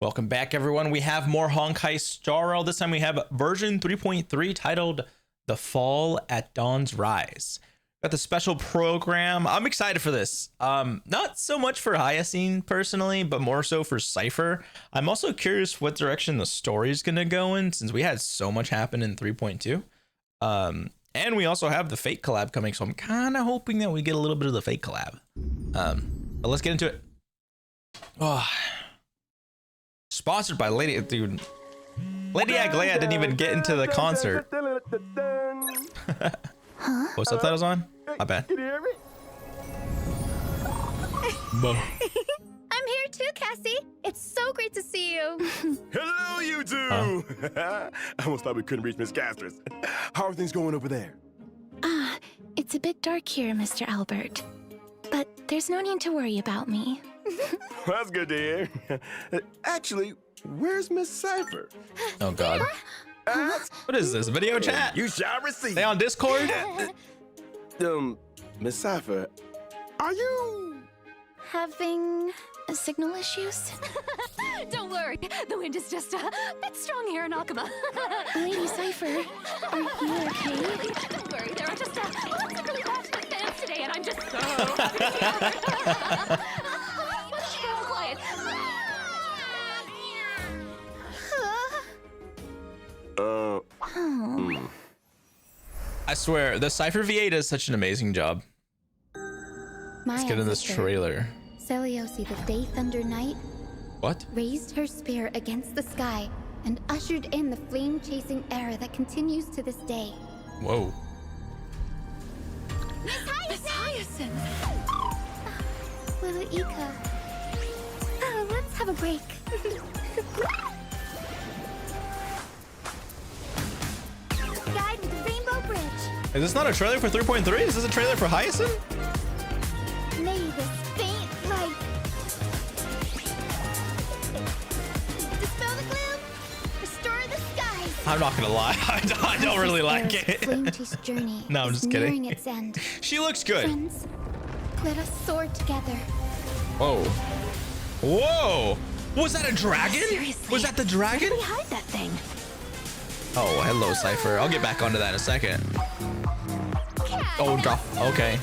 Welcome back, everyone. We have more Honkai Star Rail. This time we have version 3.3 titled The Fall at Dawn's Rise. Got the special program. I'm excited for this. Not so much for Hyacine personally, but more so for Cipher. I'm also curious what direction the story is going to go in, since we had so much happen in 3.2. And we also have the Fate collab coming, so I'm kind of hoping that we get a little bit of the Fate collab. But let's get into it. Oh. Sponsored by Lady, dude. Lady Aquila didn't even get into the concert. What subtitles on? My bad. Can you hear me? I'm here too, Cassie. It's so great to see you. Hello, you two. I almost thought we couldn't reach Miss Casters. How are things going over there? It's a bit dark here, Mr. Albert. But there's no need to worry about me. That's good to hear. Actually, where's Miss Cipher? Oh God. What is this? Video chat? You shall receive. They on Discord? Miss Cipher, are you Having signal issues? Don't worry, the wind is just a bit strong here in Aquila. Lady Cipher, are you okay? Don't worry, there are just lots of really passionate fans today, and I'm just so happy to see Albert. Let's keep it all quiet. I swear, the Cipher V8 does such an amazing job. Let's get in this trailer. Seliosi, the Day Thunder Knight, What? raised her spear against the sky and ushered in the flame-chasing era that continues to this day. Whoa. Miss Hyacine! Little Ika. Oh, let's have a break. Guide with the Rainbow Bridge. Is this not a trailer for 3.3? Is this a trailer for Hyacine? May this faint light dispel the gloom, restore the skies. I'm not gonna lie. I don't really like it. Flame-chased journey No, I'm is just kidding. nearing its end. She looks good. Friends, let us soar together. Whoa. Whoa. Was that a dragon? Seriously? Was that the dragon? Where did we hide that thing? Oh, hello, Cipher. I'll get back onto that in a second. Oh, drop. Okay.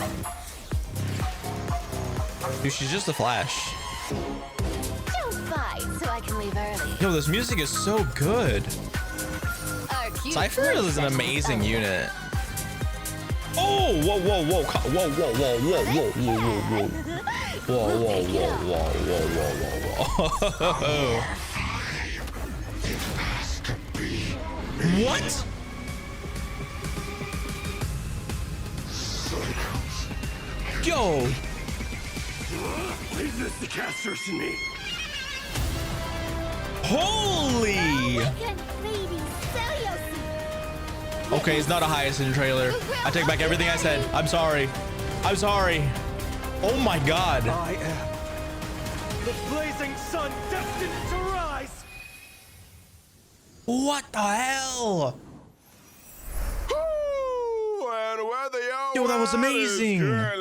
Dude, she's just a Flash. Don't fight so I can leave early. Yo, this music is so good. Our cute Cipher is an amazing unit. Oh, whoa, whoa, whoa, whoa, whoa, whoa, whoa, whoa, whoa, whoa, whoa. Whoa, whoa, whoa, whoa, whoa, whoa, whoa, whoa. What? Yo. Leave this to Casters and me. Holy. Lady Seliosi. Okay, it's not a Hyacine trailer. I take back everything I said. I'm sorry. I'm sorry. Oh my God. I am the blazing sun destined to rise. What the hell? And weather, Yo, that was amazing. We're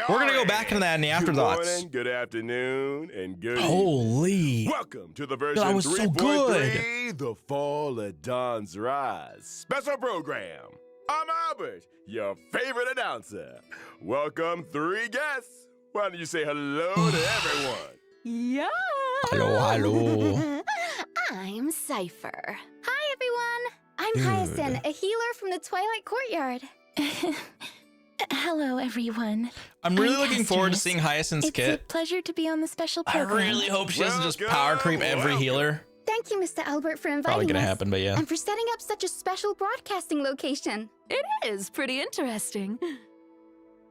gonna go back into that in the Afterthoughts. Good morning, good afternoon, and good evening. Holy. Welcome to the version That was so 3.3, The Fall at Dawn's Rise special program. I'm Albert, your favorite announcer. Welcome 3 guests. Why don't you say hello to everyone? Yeah. Hello, hello. I'm Cipher. Hi, everyone. I'm Dude. Hyacine, a healer from the Twilight Courtyard. Hello, everyone. I'm really I'm looking forward to Casters. seeing Hyacine's It's a kit. pleasure to be on the special I program. really hope she doesn't just power creep every Welcome. healer. Thank you, Mr. Albert, for inviting Probably gonna us. happen, but yeah. And for setting up such a special broadcasting location. It is pretty interesting.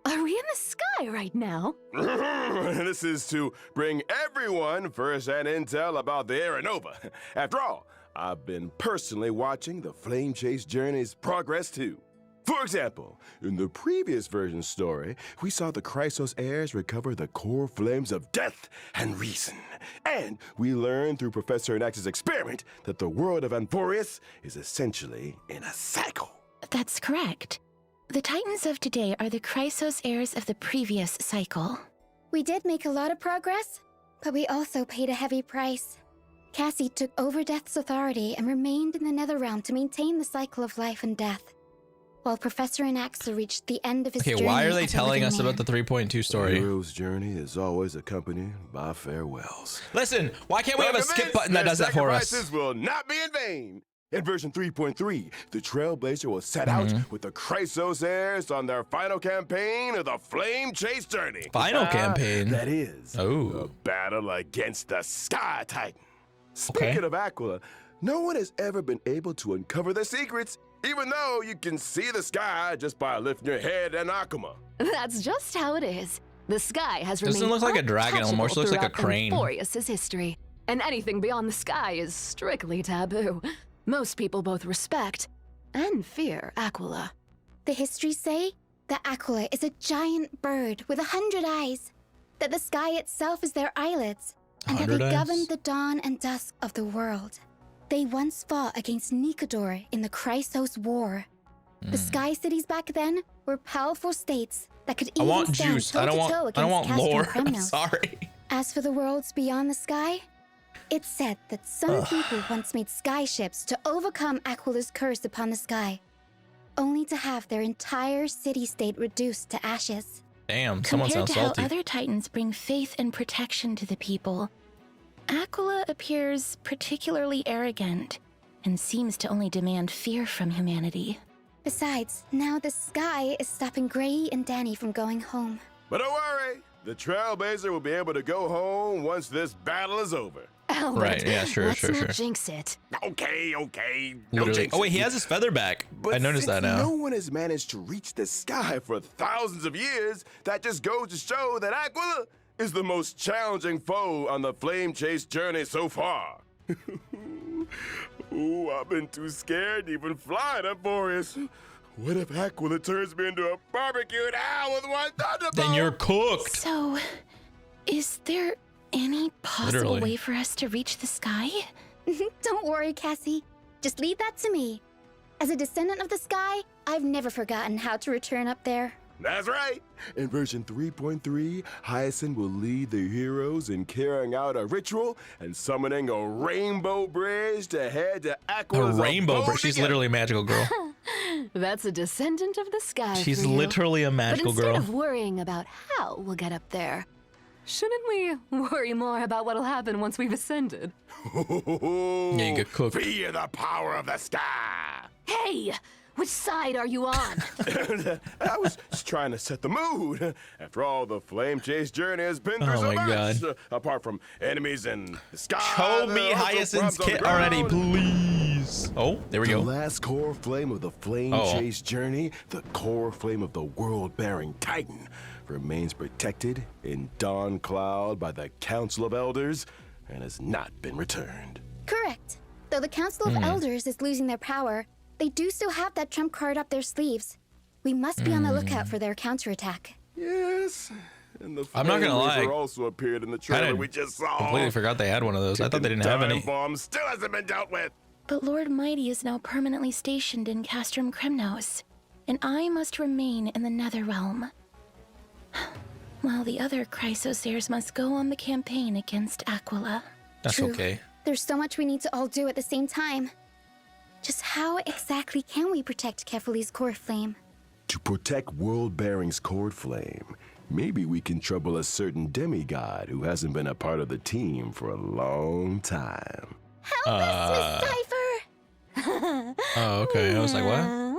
Are we in the sky right now? This is to bring everyone first-hand intel about the Aeronova. After all, I've been personally watching the Flame Chase Journey's progress too. For example, in the previous version story, we saw the Chrysos heirs recover the core flames of death and reason. And we learned through Professor Anax's experiment that the world of Amphorius is essentially in a cycle. That's correct. The Titans of today are the Chrysos heirs of the previous cycle. We did make a lot of progress, but we also paid a heavy price. Cassie took over Death's authority and remained in the Netherrealm to maintain the cycle of life and death, while Professor Anaxa reached the end of his journey. Okay, why are they as a telling living us man. about the 3.2 story? Hero's journey is always accompanied by farewells. Listen, why can't we have a skip button that does that for us? Sacrifices will not be in vain. In version 3.3, the Trailblazer will set out with the Chrysos heirs on their final campaign of the Flame Chase journey. Final campaign? That is, Oh. a battle against the Sky Titan. Speaking of Aquila, no one has ever been able to uncover their secrets, even though you can see the sky just by lifting your head and Akuma. That's just how it is. The sky has remained Doesn't look like a dragon, it almost looks like a crane. Amphorius' history, and anything beyond the sky is strictly taboo. Most people both respect and fear Aquila. The histories say that Aquila is a giant bird with 100 eyes, that the sky itself is their eyelids, and that they 100 eyes? govern the dawn and dusk of the world. They once fought against Nikador in the Chrysos War. The Sky Cities back then were powerful states that could I even want stand juice. I don't toe-to-toe want against lore. Castro I'm Kremnos. sorry. As for the worlds beyond the sky, it's said that some people once made sky ships to overcome Aquila's curse upon the sky, only to have their entire city-state reduced to ashes. Damn, someone Compared sounds to how salty. other titans bring faith and protection to the people, Aquila appears particularly arrogant and seems to only demand fear from humanity. Besides, now the sky is stopping Gray and Danny from going home. But don't worry, the Trailblazer will be able to go home once this battle is over. Albert, Right, yeah, sure, let's sure, not sure. jinx it. Okay. No Literally. jinxing. Oh wait, he has his feather back. But I noticed since that now. no one has managed to reach the sky for thousands of years, that just goes to show that Aquila is the most challenging foe on the Flame Chase journey so far. Ooh, I've been too scared to even fly to Boreas. What if Aquila turns me into a barbecued owl with one thunderbolt? Then you're cooked. So, is there any possible Literally. way for us to reach the sky? Don't worry, Cassie. Just leave that to me. As a descendant of the sky, I've never forgotten how to return up there. That's right. In version 3.3, Hyacine will lead the heroes in carrying out a ritual and summoning a rainbow bridge to head to A Aquila's rainbow abode bridge. She's again. literally a magical girl. That's a descendant of the sky. She's for you. literally a But magical instead girl. of worrying about how we'll get up there, shouldn't we worry more about what'll happen once we've ascended? Yeah, you get cooked. Fear the power of the sky. Hey, which side are you on? I was just trying to set the mood. After all, the Flame Chase journey has been through Oh so my much. God. Apart from enemies in the sky. Show there me are also Hyacinth's problems on the kit already, ground. please. Oh, there we The go. last core flame of the Flame Oh. Chase journey, the core flame of the world-bearing Titan, remains protected in Dawn Cloud by the Council of Elders and has not been returned. Correct. Though the Council of Elders is losing their power, they do still have that trump card up their sleeves. We must be on the lookout for their counterattack. Yes, and the I'm not gonna Flame lie. Reaver also appeared in the trailer Kinda we just saw. Completely forgot they had one of those. I thought they didn't have Time any. bomb still hasn't been dealt with. But Lord Mighty is now permanently stationed in Castrum Kremnos, and I must remain in the Netherrealm. While the other Chrysos heirs must go on the campaign against Aquila. That's True. okay. There's so much we need to all do at the same time. Just how exactly can we protect Kefali's core flame? To protect World Bearing's cord flame, maybe we can trouble a certain demigod who hasn't been a part of the team for a long time. Help us, Miss Cipher! Oh, okay. I was like, what?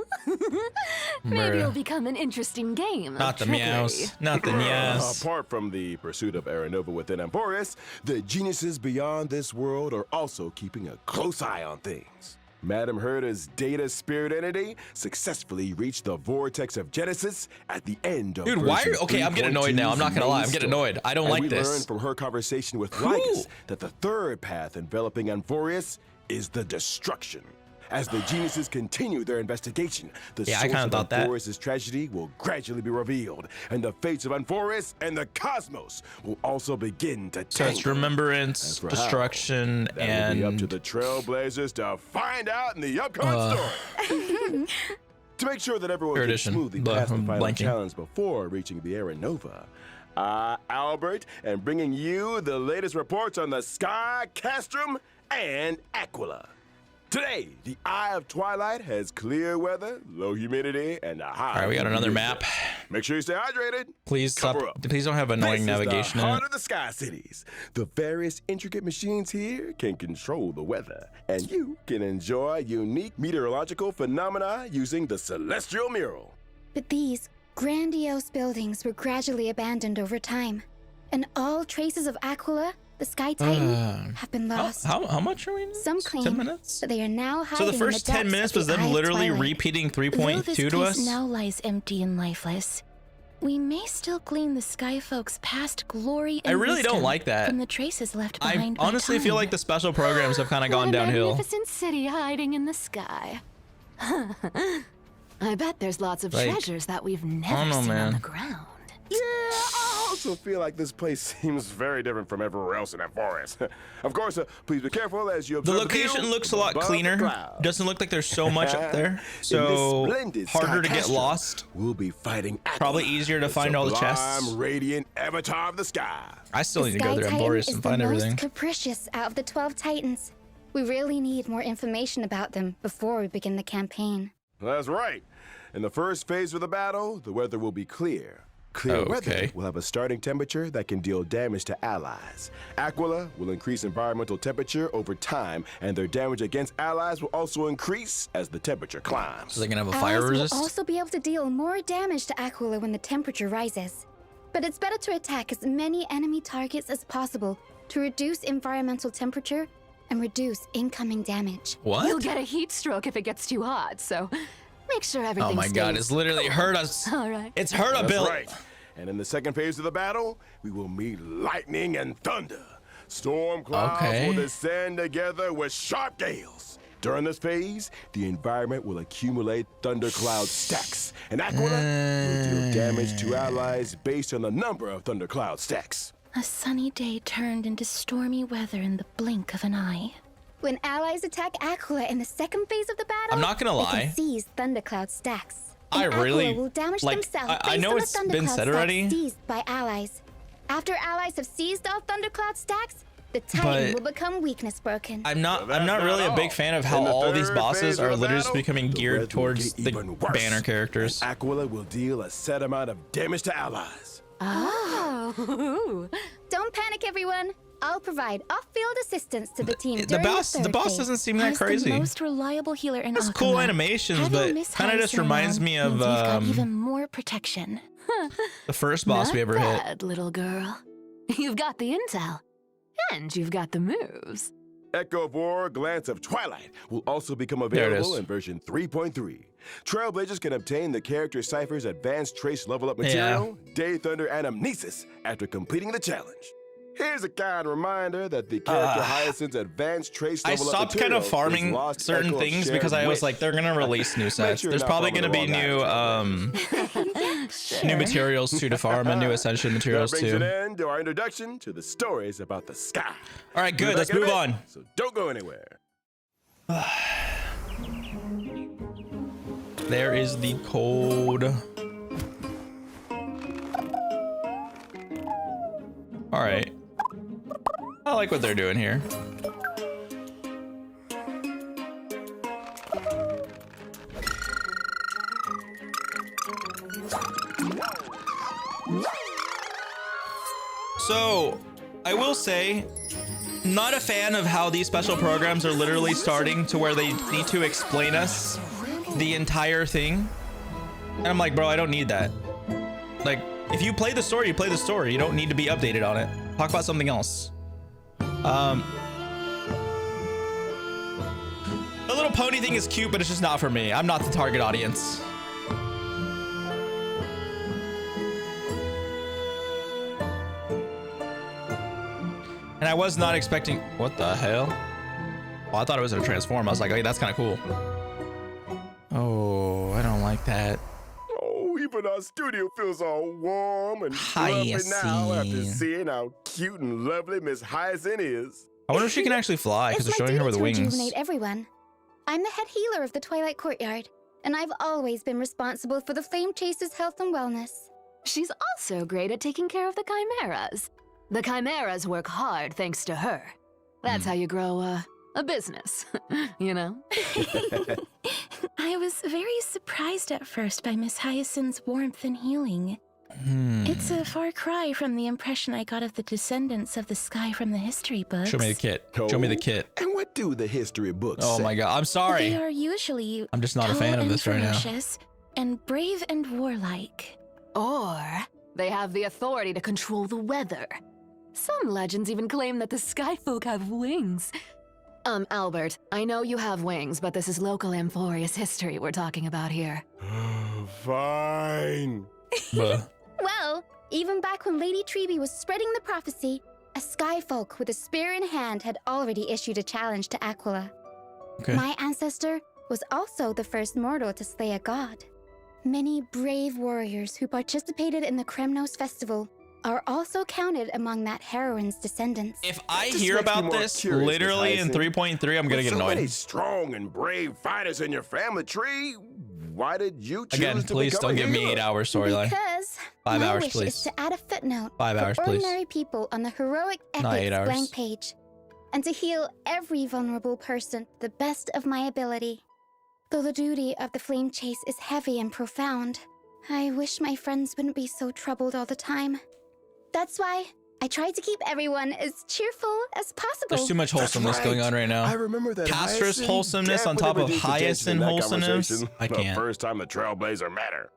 Maybe Bruh. it'll become an interesting game. of Not the trickery. meows. Not the meows. Apart from the pursuit of Aranova within Emporius, the geniuses beyond this world are also keeping a close eye on things. Madam Herta's data spirit entity successfully reached the vortex of Genesis at the end of Dude, why version are okay? I'm getting annoyed now. I'm not gonna lie. I'm getting annoyed. I don't and like we learned this. from her conversation with Cool. Lycus that the third path enveloping Emporius is the destruction. As the geniuses continue their investigation, the Yeah, I source kinda of thought that. Emporius' tragedy will gradually be revealed, and the fates of Emporius and the cosmos will also begin to So it's tangle. remembrance, As for how, destruction, that will be up to and the Trailblazers to find out in the upcoming story. To make sure that everyone Third can edition. smoothly Blah, pass the I'm final blanking. challenge before reaching the Aranova, Albert, and bringing you the latest reports on the Sky, Castrum, and Aquila. Today, the Eye of Twilight has clear weather, low humidity, and a high. All right, we got another UV map. Make sure you stay hydrated. Please stop. Cover up. Please don't have annoying This navigation is the in heart it. of the Sky Cities. The various intricate machines here can control the weather, and you can enjoy unique meteorological phenomena using the Celestial Mural. But these grandiose buildings were gradually abandoned over time, and all traces of Aquila, the Sky Titan, have been lost. How much are we in? Some 10 claim minutes? that they are now hiding So the in first 10 depths minutes of was the them Eye of literally Twilight. repeating Though 3.2 this to place us? now lies empty and lifeless, we may still glean the Sky Folks' past glory and I really don't wisdom like that. from the traces left I behind by honestly feel time. like the special programs have kind of What gone a downhill. magnificent city hiding in the sky. I bet there's lots of Like, treasures that we've never I don't know, seen on man. the ground. Yeah, I also feel like this place seems very different from everywhere else in that forest. Of course, please be careful as you The observe location view looks a lot above the cleaner. clouds. Doesn't look like there's so much up there. In this So splendid harder to get Sky lost. We'll be fighting Aquila, Probably easier to find all the chests. sublime, radiant avatar of the sky. I still The need to go Sky there and Titan Boris is and the find most everything. capricious out of the 12 Titans. We really need more information about them before we begin the campaign. That's right. In the first phase of the battle, the weather will be clear. Clear Okay. weather will have a starting temperature that can deal damage to allies. Aquila will increase environmental temperature over time, and their damage against allies will also increase as the temperature climbs. So they can have a fire Allies resist? will also be able to deal more damage to Aquila when the temperature rises. But it's better to attack as many enemy targets as possible to reduce environmental temperature and reduce incoming damage. You'll What? get a heat stroke if it gets too hot, so make sure everything Oh my god, stays it's literally hurt us. all right. It's hurt a That's bill. right. And in the second phase of the battle, we will meet lightning and thunder. Storm clouds Okay. will descend together with sharp gales. During this phase, the environment will accumulate thundercloud stacks, and Aquila will deal damage to allies based on the number of thundercloud stacks. A sunny day turned into stormy weather in the blink of an eye. When allies attack Aquila in the second phase of the battle, I'm not gonna they lie. can seize thundercloud stacks. I And really- Aquila will damage like, themselves I based know on the it's been thundercloud said stacks already. seized by allies. After allies have seized all thundercloud stacks, the Titan But will become weakness broken. I'm not That's really a not big all. fan of how In the all these third bosses phase are of the literally just battle, becoming the geared weather will towards get the even worse. banner characters. Aquila will deal a set amount of damage to allies. Oh, Don't panic, everyone. I'll provide off-field assistance to the team The during boss the third phase. doesn't seem that As crazy. the most reliable healer in It's Akuma, cool animations, having but Miss kind of just Hyacine reminds around me of means we've got even more protection. the first boss not we ever hit. bad, little girl. You've got the intel, and you've got the moves. Echo Bore Glance of Twilight will also become There it available is. in version 3.3. Trailblazers can obtain the character Cipher's advanced trace level up Yeah. material, Day Thunder, and Amnesis after completing the challenge. Here's a kind reminder that the character Hyacine's advanced trace I level up stopped material kind of farming is lost certain Echo's things shared because I was wish. like, they're gonna release new sets. sure There's you're not probably gonna following be the new wrong new materials too to farm and new ascension materials That brings too. an end to our introduction to the stories about the sky. All right, We'll be good. Let's back in a move bit, on. So don't go anywhere. There is the code. All right. I like what they're doing here. So, I will say, not a fan of how these special programs are literally starting to where they need to explain us the entire thing. And I'm like, bro, I don't need that. Like, if you play the story, you play the story. You don't need to be updated on it. Talk about something else. The little pony thing is cute, but it's just not for me. I'm not the target audience. And I was not expecting... What the hell? Oh, I thought it was gonna transform. I was like, hey, that's kind of cool. Oh, I don't like that. Oh, even our studio feels all warm and fluffy now after Hyacine. seeing how cute and lovely Miss Hyacine is. I wonder if she can actually fly because It's they're my showing her duty with to wings. rejuvenate everyone. I'm the head healer of the Twilight Courtyard, and I've always been responsible for the Flame Chaser's health and wellness. She's also great at taking care of the chimeras. The chimeras work hard thanks to her. That's how you grow, a business, you know? I was very surprised at first by Miss Hyacine's warmth and healing. It's a far cry from the impression I got of the descendants of the sky from the history books. Show me the kit. Show me the kit. And what do the history books Oh say? my god. I'm sorry. They are usually I'm just not a tall fan of and this right now. ferocious and brave and warlike. Or they have the authority to control the weather. Some legends even claim that the sky folk have wings. Albert, I know you have wings, but this is local Amphorius history we're talking about here. Fine. But Well, even back when Lady Treby was spreading the prophecy, a skyfolk with a spear in hand had already issued a challenge to Aquila. okay. My ancestor was also the first mortal to slay a god. Many brave warriors who participated in the Kremnos festival are also counted among that heroine's descendants. If I Just hear makes me about more this curious, literally in Miss Hyacine. 3.3, I'm gonna get With so many annoyed. strong and brave fighters in your family tree, why did you choose Again, to please become don't a give me healer? 8 hours storyline. Because 5 my hours, wish please. is to add a footnote 5 for hours, please. ordinary people on the heroic Not 8 epics hours. blank page, and to heal every vulnerable person to the best of my ability. Though the duty of the flame chase is heavy and profound, I wish my friends wouldn't be so troubled all the time. That's why I try to keep everyone as cheerful as possible. There's too much wholesomeness right. going on right I now. remember that Caster's Hyacine wholesomeness on top of definitely reduced the tension Hyacine in that wholesomeness? conversation I the can't. first time the Trailblazer met her.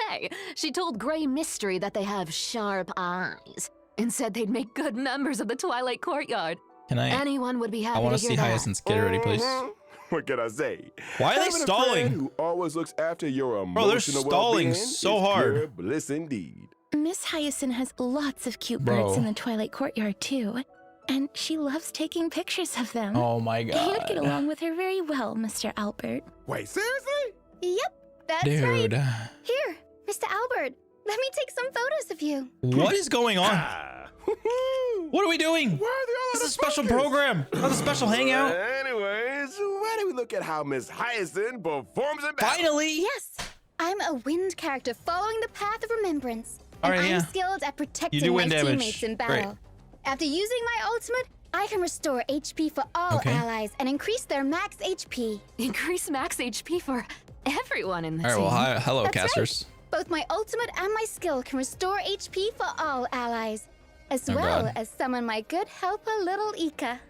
Hey, she told Grey Mystery that they have sharp eyes and said they'd make good members of the Twilight Courtyard. Can I? Anyone would be happy I want to to hear see that. Hyacinth's kit already, please. Mhm. What can I say? Why are they Having a stalling? friend who always looks after your Bro, they're emotional stalling well-being so is hard. pure bliss indeed. Miss Hyacine has lots of cute Bro. birds in the Twilight Courtyard too, and she loves taking pictures of them. Oh my You'd god. get along with her very well, Mr. Albert. Wait, seriously? Yep, that's Dude. right. Here, Mr. Albert, let me take some photos of you. What is going on? Ah. What are we doing? Why are they all This out is a of special focus? program. Not a special hangout. Anyways, why don't we look at how Miss Hyacine performs in battle? Finally. Yes, I'm a wind character following the path of remembrance. All And right, I'm yeah. skilled at You protecting do my wind damage. teammates in Great. battle. After using my ultimate, I can restore HP for all Okay. allies and increase their max HP. Increase max HP for everyone in the All right. team. Well, hi, hello, That's casters. Both my ultimate and my skill can restore HP for all allies, as Oh, well God. as summon my good helper, Little Ika.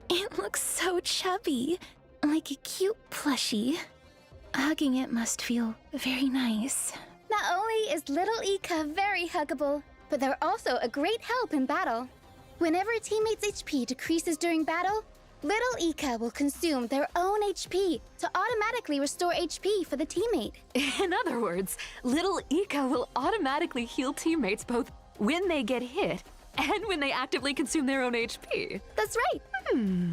It looks so chubby, like a cute plushie. Hugging it must feel very nice. Not only is Little Ika very huggable, but they're also a great help in battle. Whenever a teammate's HP decreases during battle, Little Ika will consume their own HP to automatically restore HP for the teammate. In other words, little Ika will automatically heal teammates both when they get hit and when they actively consume their own HP. That's right.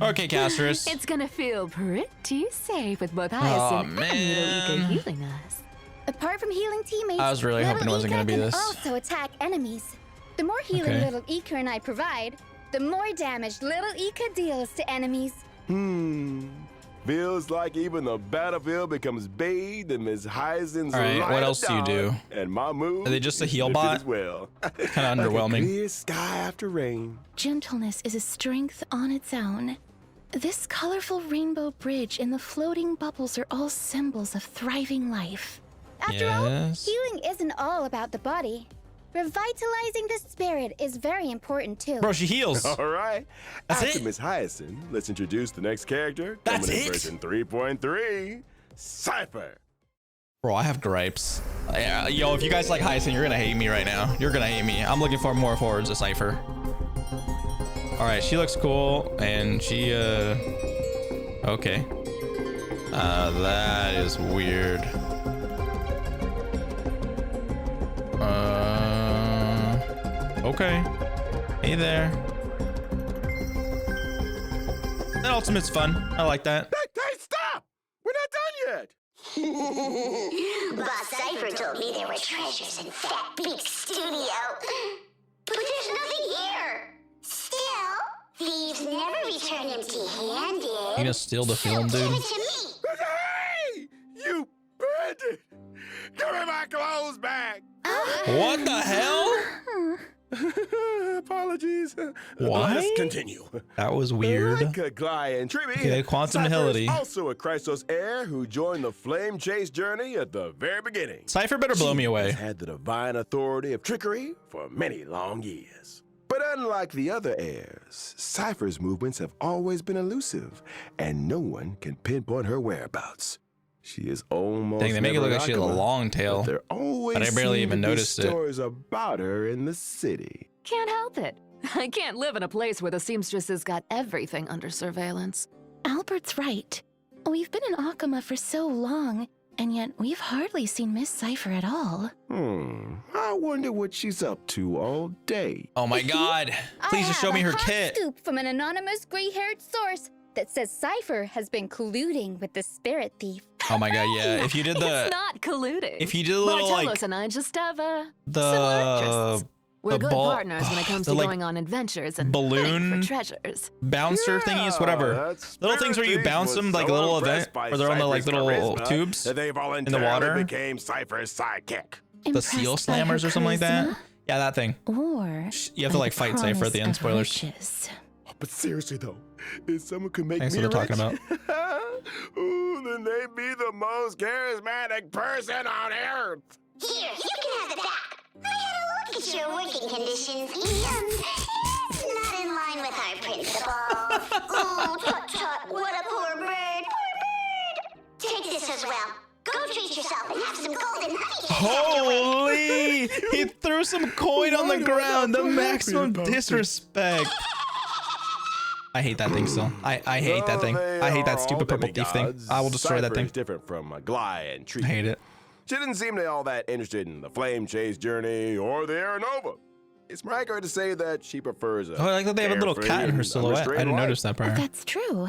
Okay, casters. It's gonna feel pretty safe with both Oh, Hyacine and man. little Ika healing us. Apart from healing teammates, I was really hoping it Little wasn't Ika gonna be can this. also attack enemies. The more healing Okay. Little Ika and I provide, the more damage Little Ika deals to enemies. Feels like even the battlefield becomes bathed in Miss Hyacine's All right, light what of else do you do? dawn, and my mood Are they just a is heal lifted bot? as well. Kinda underwhelming. Like a clear sky after rain. Gentleness is a strength on its own. This colorful rainbow bridge and the floating bubbles are all symbols of thriving life. After all, Yes. healing isn't all about the body. Revitalizing the spirit is very important too. Bro, she heals. All right. That's After it? Miss Hyacine, let's introduce the next character. That's coming in it? version 3.3, Cipher. Bro, I have gripes. Yeah, yo, if you guys like Hyacine, you're gonna hate me right now. You're gonna hate me. I'm looking for more forwards to Cipher. All right, she looks cool, and she, okay. That is weird. Okay. Hey there. That ultimate's fun. I like that. Hey, stop! We're not done yet. Boss Cipher told me there were treasures in that big studio. But there's nothing here. Still, thieves never return empty-handed. You gonna steal the film, Give dude? it to me. Hey! You bandit! Give me my clothes back! What the hell? apologies. Why? Let's continue. That was weird. Like Aglaia and Triby, Okay, quantum Cipher nihility. is also a Chrysos heir who joined the flame chase journey at the very beginning. Cipher better blow me She away. has had the divine authority of trickery for many long years. But unlike the other heirs, Cipher's movements have always been elusive, and no one can pinpoint her whereabouts. She is almost Dang, they make it look like she has a Aquila, long but tail. there always but I barely seem even to be noticed it. stories about her in the city. Can't help it. I can't live in a place where the seamstress has got everything under surveillance. Albert's right. We've been in Akama for so long, and yet we've hardly seen Miss Cipher at all. I wonder what she's up to all day. Oh my god. Please just show me her kit. Scoop from an anonymous gray-haired source that says Cipher has been colluding with the spirit thief. Oh my god, yeah. If you did the It's not colluding. if you did a little Bartelos like and I just have similar the interests. We're good ball- partners when it comes the, to like, going on adventures and balloon hunting for treasures. bouncer thingies, whatever. that Little things where you spirit bounce thief them was like a so little impressed event by where they're on the like Cipher's little charisma tubes that they in the voluntarily water. became Cipher's sidekick. The seal Impressed by her slammers or something like that. charisma? Yeah, that thing. Or You have to like fight Cipher at the end. promise Spoilers. of riches. But seriously though, if someone could make Thanks me for talking rich, ooh, then they'd be the most charismatic person on earth. Here, you can have it back. I had a look at your working conditions, and it's not in line with our principles. Oh, tut-tut, what a poor bird. Poor bird. Take this as well. Go treat yourself and have some golden honey cakes afterward. Holy! He threw some coin on the ground. The maximum disrespect. I hate that thing still. I hate that thing. I hate that stupid purple thief thing. I will destroy that Cipher thing. is different from Aglaia and I Triby. hate it. She didn't seem to be all that interested in the flame chase journey or the Aranova. It's more accurate to say that she prefers a Oh, I like that they have a little cat in her carefree, silhouette. I unrestrained didn't life. notice that part. That's true.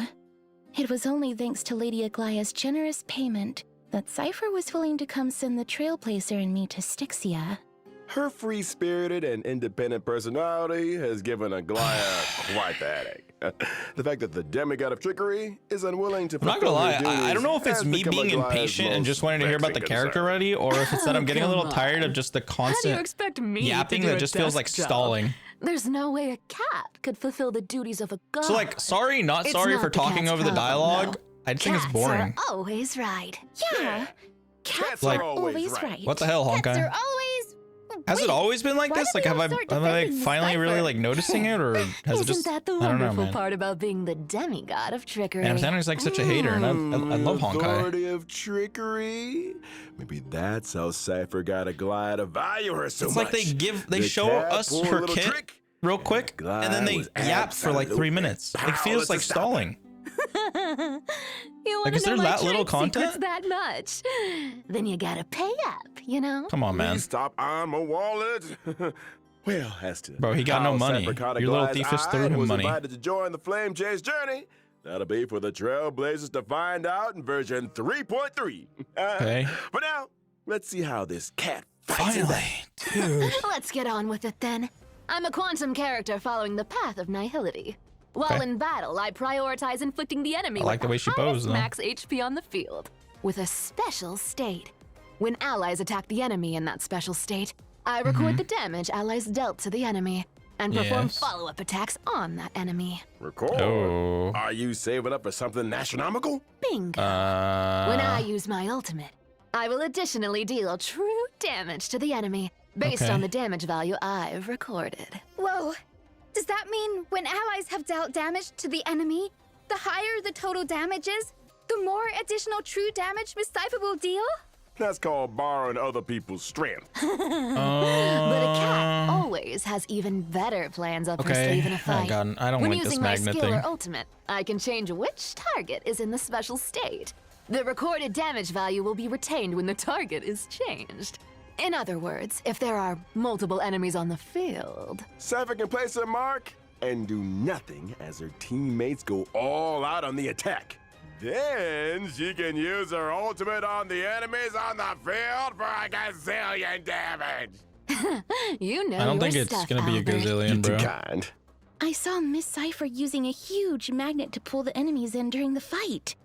It was only thanks to Lady Aglia's generous payment that Cipher was willing to come send the Trailblazer and me to Styxia. Her free-spirited and independent personality has given Aglaia quite the headache. The fact that the demigod of trickery is unwilling to I'm not gonna fulfill lie, her I don't know if duties it's has me become being Aglia's impatient and most just wanting to hear about the vexing character concern. already, or if it's that I'm getting a little Come tired of on. just the How do you constant expect me yapping to do that a just feels desk like job? stalling. There's no way a cat could fulfill the duties of a god. So like, sorry, not It's sorry not for the talking cat's over the problem, dialogue. no. I just think it's Cats boring. are always right. Yeah, cats Like- are always right. What the hell, Cats are Honkai? always... Has Wait, it always been like why this? do Like, we have all I start am I defending finally really Cipher? like noticing it, or has it Isn't just? that the I don't know, wonderful man. part about being the demigod of trickery? Man, I'm sounding like such a hater, and I love Honkai. Authority of trickery. Maybe that's how Cipher got Aglaia to value her so It's much. like they The show cat us pulled a her little kit trick. real quick, and then they was yap for like 3 absolutely minutes. It powerless feels like to stop stalling. You Like, want is to know there my that little trade secrets content? that much? Then you gotta pay up, you know? Come on, man. Please stop on my wallet. Well, as to Bro, he got no how money. Cipher caught Your little Aglia's thief is eye threw and him was money. invited to join the flame chase journey. That'll be for the Trailblazers to find out in version 3.3. Okay. But now, let's see how this cat fights it Finally, dude. Let's get on with it then. I'm a quantum character following the path of nihility. While Okay. in battle, I prioritize inflicting the enemy I like with the way she highest posed, though. max HP on the field, with a special state. When allies attack the enemy in that special state, I record the damage allies dealt to the enemy and perform Yes. follow-up attacks on that enemy. Record. Oh. Are you saving up for something astronomical? Bingo. When I use my ultimate, I will additionally deal true damage to the enemy based Okay. on the damage value I've recorded. Whoa. Does that mean when allies have dealt damage to the enemy, the higher the total damage is, the more additional true damage Miss Cipher will deal? That's called borrowing other people's strength. But a cat always has even better plans up her Okay. sleeve in a Oh, fight. God, I don't when like this using my magnet skill thing. or ultimate, I can change which target is in the special state. The recorded damage value will be retained when the target is changed. In other words, if there are multiple enemies on the field, Cipher can place her mark and do nothing as her teammates go all out on the attack. Then she can use her ultimate on the enemies on the field for a gazillion damage. you know I don't your think it's stuff, gonna be a Albert. gazillion, bro. Kind. I saw Miss Cipher using a huge magnet to pull the enemies in during the fight.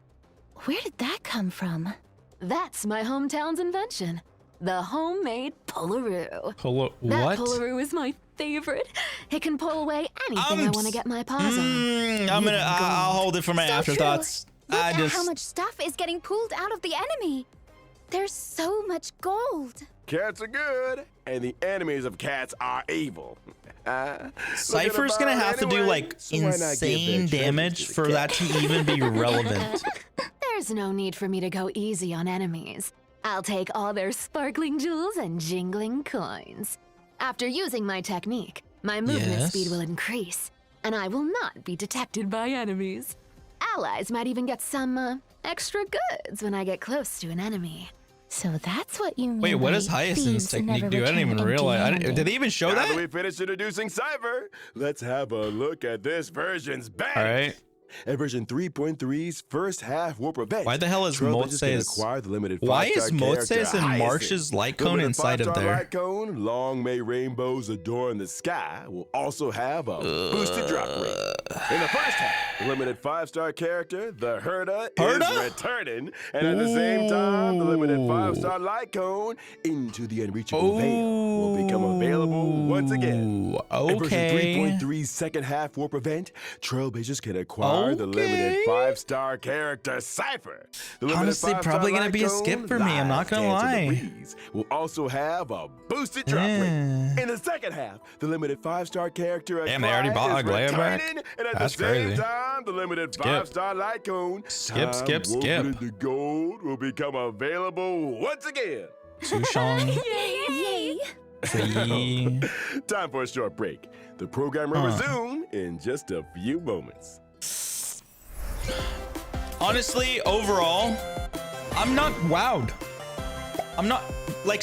Where did that come from? That's my hometown's invention. The homemade Polaroo. Hello, That what? Polaroo is my favorite. It can pull away anything I want to get my paws on. I'll hold it for my So afterthoughts. Look I at just how much stuff is getting pulled out of the enemy. There's so much gold. Cats are good, and the enemies of cats are evil. Cipher's gonna have to do like insane damage for that to even be relevant. There's no need for me to go easy on enemies. I'll take all their sparkling jewels and jingling coins. After using my technique, my movement speed will increase, and I will not be detected by enemies. Allies might even get some extra goods when I get close to an enemy. So that's what you mean. Wait, what by does Hyacine's thieves technique never do? I didn't even return realize. empty-handed. Did they even show Now that? that we finished introducing Cipher, let's have a look at this version's bang. All right. At version 3.3's first half will prevent. Why the hell is Motse's? Why is Motse's and Marsh's light cone inside of there? Light cone, long may rainbows adorn the sky, will also have a boosted drop rate. In the first half, the limited 5-star character, the Herda, is returning, and at the same time, the limited 5-star light cone, Into the Unreachable Veil, will become available once again. In version 3.3's second half will prevent, Trailblazers can acquire the limited 5-star character Cipher. The Honestly, probably gonna be a skip for me. I'm not gonna lie. Will also have a boosted drop rate. In the second half, the limited 5-star character Damn, they already bought Aglaia back? and at That's the same crazy. time, the limited 5-star light cone, Skip. The gold will become available once again. Sushong. Yay! Tree. Time for a short break. The program will resume in just a few moments. Honestly, overall, I'm not wowed. I'm not like.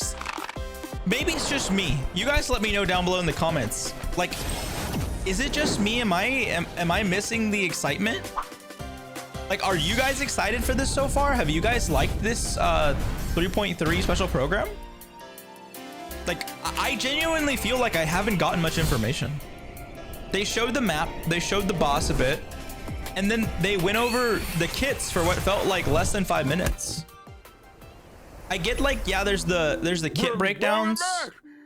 Maybe it's just me. You guys let me know down below in the comments. Like, is it just me? Am I missing the excitement? Like, are you guys excited for this so far? Have you guys liked this 3.3 special program? Like, I genuinely feel like I haven't gotten much information. They showed the map, they showed the boss a bit, and then they went over the kits for what felt like less than 5 minutes. I get like, yeah, there's the kit breakdowns.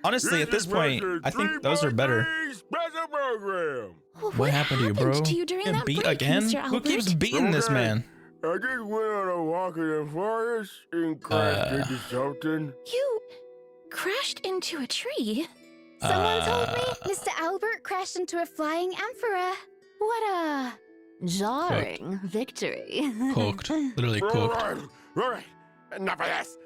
Honestly, at this point, I think those are better. Special program. What happened to you, bro? To you during Get that beat break, again? Mr. Who keeps Albert? beating this man? I just went on a walk in the forest and crashed into something. You crashed into a tree? Someone told me Mr. Albert crashed into a flying amphora. What a... Jarring victory. Cooked. Literally cooked. All right. Enough of this.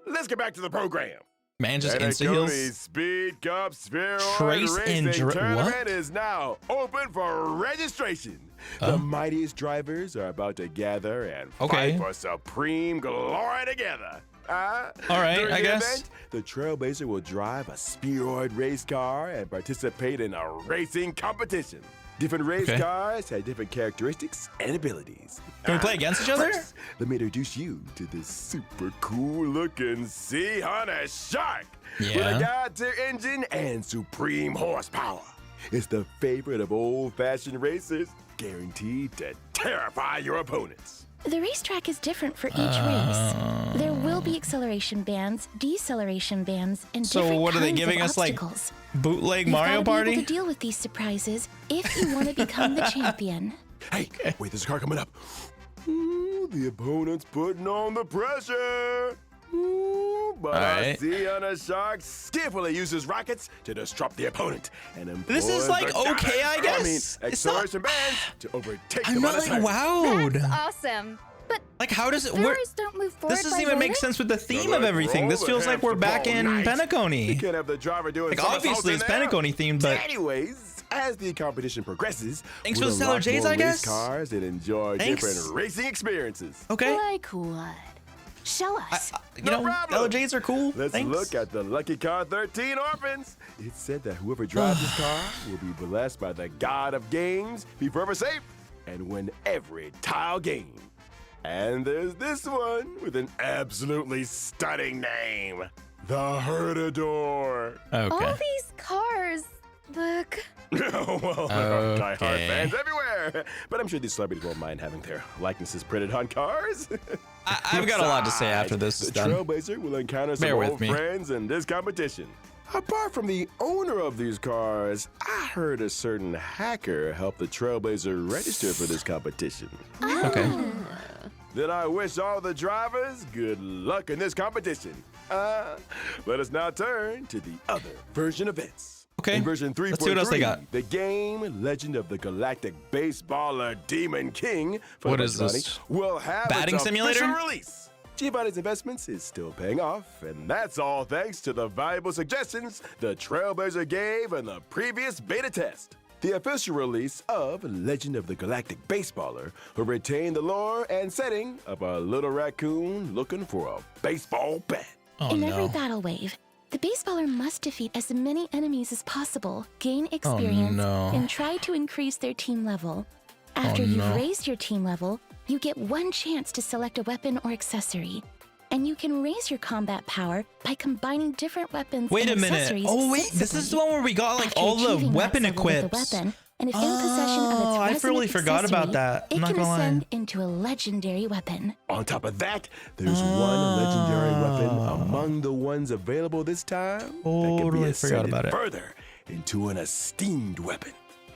Let's get back to the program. Man just And insta heals. Speed Cup Spheroid Trace and Racing Tournament what? is now open for registration. The mightiest drivers are about to gather and fight for supreme glory together. All right, During I the guess. event, the Trailblazer will drive a spheroid race car and participate in a racing competition. Different race cars have different characteristics and abilities. Can we play against each other? First, let me introduce you to this super cool looking Sea Hunter Shark with a god-tier engine and supreme horsepower. It's the favorite of old-fashioned racers, guaranteed to terrify your opponents. The racetrack is different for each race. There will be acceleration bands, deceleration bands, and So different what are they kinds giving of us, like, obstacles. Bootleg You've Mario gotta be Party? able to deal with these surprises if you want to become the champion. Hey, wait, there's a car coming up. Ooh, the opponent's putting on the pressure. Ooh, but I see on a shark skillfully uses rockets to disrupt the opponent. And This is, employs like, the okay, I guess. It's not- acceleration bands to overtake I'm them not on a like turn. wowed. That's awesome. But Like, how does it work? Spheroids don't move forward This doesn't by even make rolling? sense with the theme So of let's everything. This roll feels the like we're hamster back ball. in Nice. You Penacony. can't have the driver doing Like, somersaults obviously in it's there. Penacony themed, but Anyways, as the competition progresses, Thanks we'll for the Stellar unlock J's, more I guess? race cars and enjoy Thanks. different racing experiences. okay. Like what? Show us. You No know, problem. LJs are cool. Let's Thanks. look at the Lucky Car 13 Orphans. It's said that whoever drives this car will be blessed by the god of games, be forever safe, and win every tile game. And there's this one with an absolutely stunning name, the Herdador. Okay. All these cars look... Well, there are diehard Okay. fans everywhere, but I'm sure these celebrities won't mind having their likenesses printed on cars. I've got a lot to say after this is the done. Trailblazer will encounter some Bear with old me. friends in this competition. Apart from the owner of these cars, I heard a certain hacker helped the Trailblazer register for this competition. Okay. Then I wish all the drivers good luck in this competition. Let us now turn to the other version events. Okay. In version 3.3, Let's see what else they got. the game Legend of the Galactic Baseballer Demon King for What the is this? will have Batting its simulator? official release. Giovanni's investments is still paying off, and that's all thanks to the valuable suggestions the Trailblazer gave in the previous beta test. The official release of Legend of the Galactic Baseballer will retain the lore and setting of a little raccoon looking for a baseball bat. Oh In every no. battle wave, the baseballer must defeat as many enemies as possible, gain experience, no. and try to increase their team level. After Oh, you've no. raised your team level, you get one chance to select a weapon or accessory. And you can raise your combat power by combining different weapons Wait a and minute. accessories Oh wait, this is the one where we got like After all the achieving weapon max level with the equips. weapon, and if in possession of its Oh, I resonant really forgot about accessory, that. I'm It not can gonna lie. ascend into a legendary weapon. On top of that, there's one legendary weapon among the ones available this time that can be Totally forgot ascended about it. further into an esteemed weapon.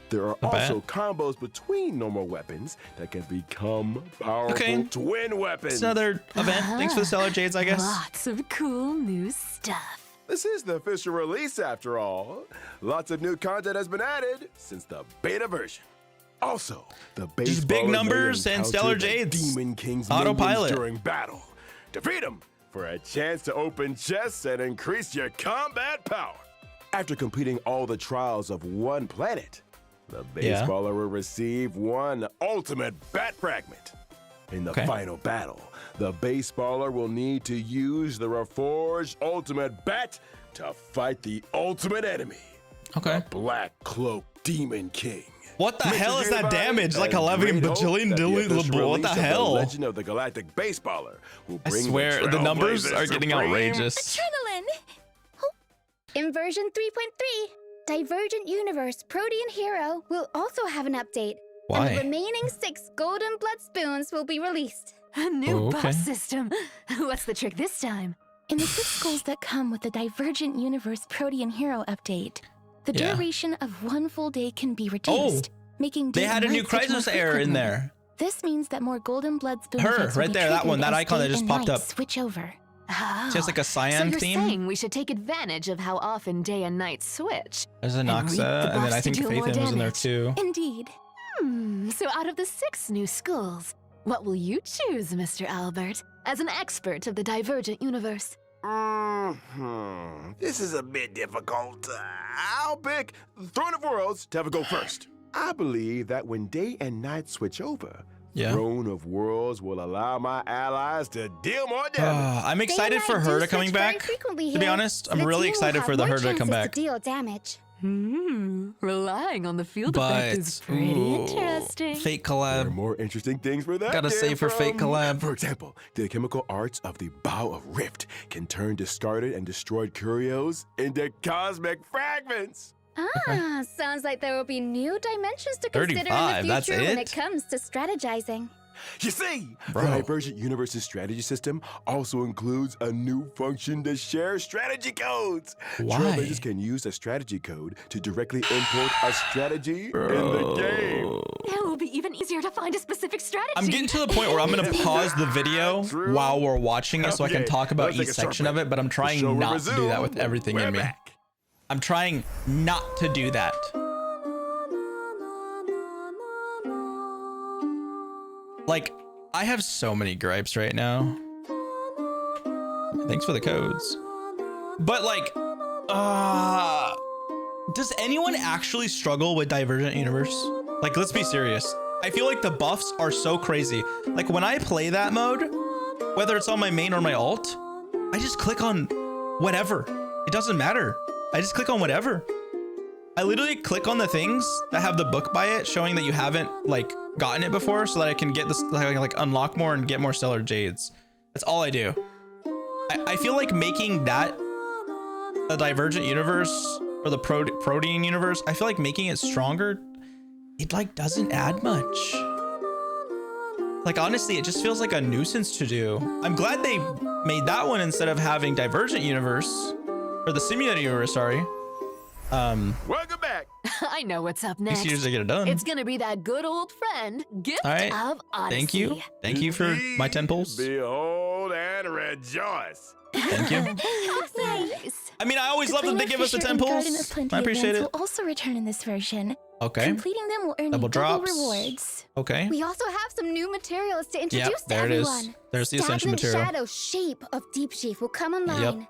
There are Not bad. also combos between normal weapons that can become powerful Okay. twin weapons. It's another event. Thanks for the Stellar Jades, I guess. Lots of cool new stuff. This is the official release after all. Lots of new content has been added since the beta version. Also, the Just big baseballer may numbers and encounter Stellar the Jades. Demon King's Autopilot. minions during battle. Defeat them for a chance to open chests and increase your combat power. After completing all the trials of one planet, the Yeah. baseballer will receive one ultimate bat fragment. In the Okay. final battle, the baseballer will need to use the reforged ultimate bat to fight the ultimate enemy, Okay. Black Cloak Demon King. What the Mr. hell is that Giovanni damage? Like has 11 great hope bajillion that the dilly official what the release of hell? Legend of the Galactic Baseballer will I bring swear the numbers Trailblazer are getting Supreme outrageous. Adrenaline! In version 3.3, Divergent Universe Protean Hero will also have an update. And Why? the remaining 6 golden blood spoons will be released. A new Oh, okay. boss system. What's the trick this time? In the 6 goals that come with the Divergent Universe Protean Hero update, the Yeah. duration of one full day can be reduced, making They day had a and new night switch more Crisis error in frequently. there. This means that more golden blood spoon Her, effects will right be there, that one, triggered that as icon that day just and popped night up. Switch over. Oh. She has like a So cyan you're theme. saying we should take advantage of how often day and night switch. There's a and reap Noxa, the and then buffs I to think do more Faith was in there damage. too. Indeed. So out of the 6 new schools, what will you choose, Mr. Albert, as an expert of the Divergent Universe? This is a bit difficult. I'll pick Throne of Worlds to have a go first. I believe that when day and night switch over, Yeah. Throne of Worlds will allow my allies to deal more damage. I'm Day excited and for night her do to coming switch very back. frequently To be here, honest, so I'm the really team will excited have for more her to come chances back. To deal damage. Relying on the field But effect is pretty ooh, interesting. Fake There are collab. more interesting things for that. Gotta game say for fake from- collab. For example, the chemical arts of the Bow of Rift can turn discarded and destroyed curios into cosmic fragments. Ah, sounds like there will be new dimensions to consider 35, in the that's future when it? it comes to strategizing. You see, Bro. the Divergent Universe's strategy system also includes a new function to share strategy codes. Why? Trailblazers can use a strategy code to directly import a strategy in the game. It will be even easier to find a specific strategy. I'm getting to the point where I'm gonna pause the video True. while we're watching it so I can Okay, talk about let's take each a short section of break. it, but I'm The show trying will not to do that with resume. everything We're in me. back. I'm trying not to do that. Like, I have so many gripes right now. Thanks for the codes. But like, does anyone actually struggle with Divergent Universe? Like, let's be serious. I feel like the buffs are so crazy. Like when I play that mode, whether it's on my main or my alt, I just click on whatever. It doesn't matter. I just click on whatever. I literally click on the things that have the book by it showing that you haven't like gotten it before so that I can get this like unlock more and get more Stellar Jades. That's all I do. I feel like making that a Divergent Universe or the Protean Universe, I feel like making it stronger, it like doesn't add much. Like honestly, it just feels like a nuisance to do. I'm glad they made that one instead of having Divergent Universe, or the simulator universe, sorry. Welcome back. I know what's up Next next. years to get it done. It's gonna be that good old friend, Gift All right. of Odyssey. Thank you for my 10 pulls. Behold and rejoice. Thank you. Nice. I mean, I always love that they give us the 10 pulls. I appreciate it. Will also return in this version. Okay. Completing them will earn Double you drops. rewards. Okay. We also have some new materials to introduce to there it is. everyone. There's the essential Stagnant material. Shadow Shape of Deep Sheaf will come online.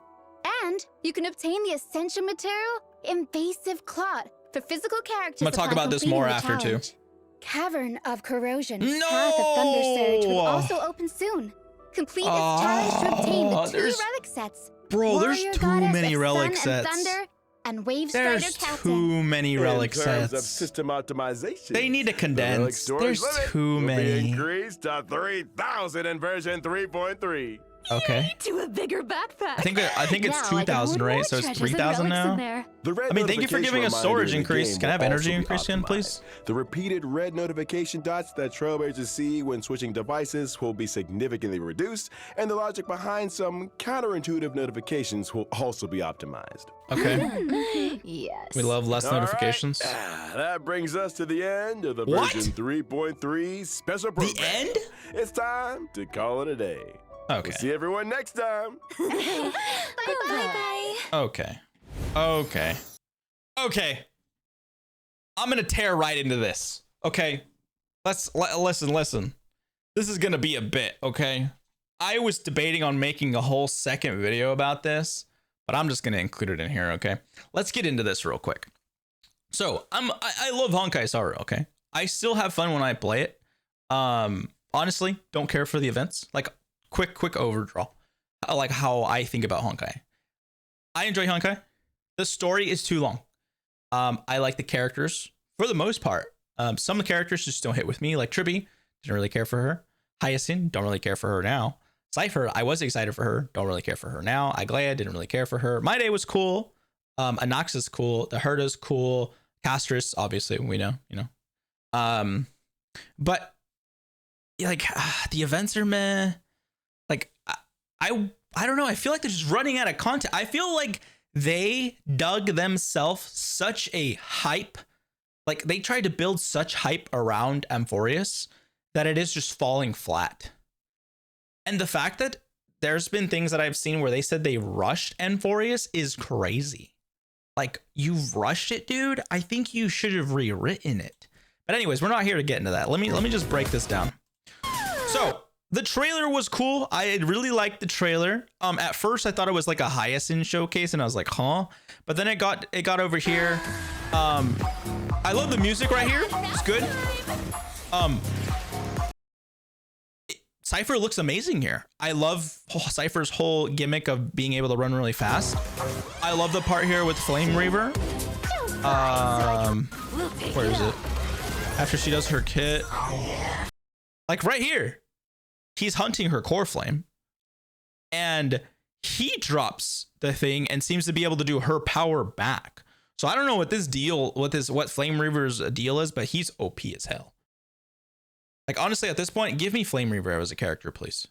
And you can obtain the essential material, Invasive Clot, for physical characters. I'm gonna talk upon about this completing more the after, too. challenge. Cavern of Corrosion, No! Path of Thunder Surge will also open soon. Complete this challenge to obtain the 2 there's- relic sets. Bro, there's Warrior too Goddess many of relic Sun and sets. Thunder, and Wave Strider There's Captain. too many relic In terms of sets. system optimization, They need to the relic condense. storage There's limit too will be many. increased to 3,000 in version 3.3. Okay. To a bigger backpack. I think it's Now I can 2,000, hoard right? more So it's treasures and 3,000 relics in now. there. The red I mean, thank you for notification giving us reminder storage in the increase. game Can I have will energy also be increase again, optimized. please? The repeated red notification dots that Trailblazers see when switching devices will be significantly reduced, and the logic behind some counterintuitive notifications will also be optimized. Okay. Yes. We love less All right. notifications. That brings us to the end of the What? version 3.3 special program. The end? It's time to call it a day. Okay. We'll see everyone next time. Bye-bye. Okay. Okay. Okay. I'm gonna tear right into this. Okay. Listen. This is gonna be a bit, okay? I was debating on making a whole second video about this, but I'm just gonna include it in here, okay? Let's get into this real quick. So I love Honkai Star Rail, okay? I still have fun when I play it. Honestly, don't care for the events. Like quick overdraw. Like how I think about Honkai. I enjoy Honkai. The story is too long. I like the characters for the most part. Some of the characters just don't hit with me, like Trippy. Didn't really care for her. Hyacine, don't really care for her now. Cipher, I was excited for her. Don't really care for her now. Iglea, didn't really care for her. My Day was cool. Anaxa's cool. The Herda's cool. Castris, obviously, we know, you know. But like the events are meh. Like I don't know. I feel like they're just running out of content. I feel like they dug themselves such a hype. Like they tried to build such hype around Amphorius that it is just falling flat. And the fact that there's been things that I've seen where they said they rushed Amphorius is crazy. Like, you've rushed it, dude. I think you should have rewritten it. But anyways, we're not here to get into that. Let me just break this down. So the trailer was cool. I really liked the trailer. At first I thought it was like a Hyacine showcase, and I was like, huh? But then it got over here. I love the music right here. It's good. Cipher looks amazing here. I love Cipher's whole gimmick of being able to run really fast. I love the part here with Flame Reaver. Where is it? After she does her kit. Like right here. He's hunting her core flame. And he drops the thing and seems to be able to do her power back. So I don't know what Flame Reaver's deal is, but he's OP as hell. Like, honestly, at this point, give me Flame Reaver as a character, please.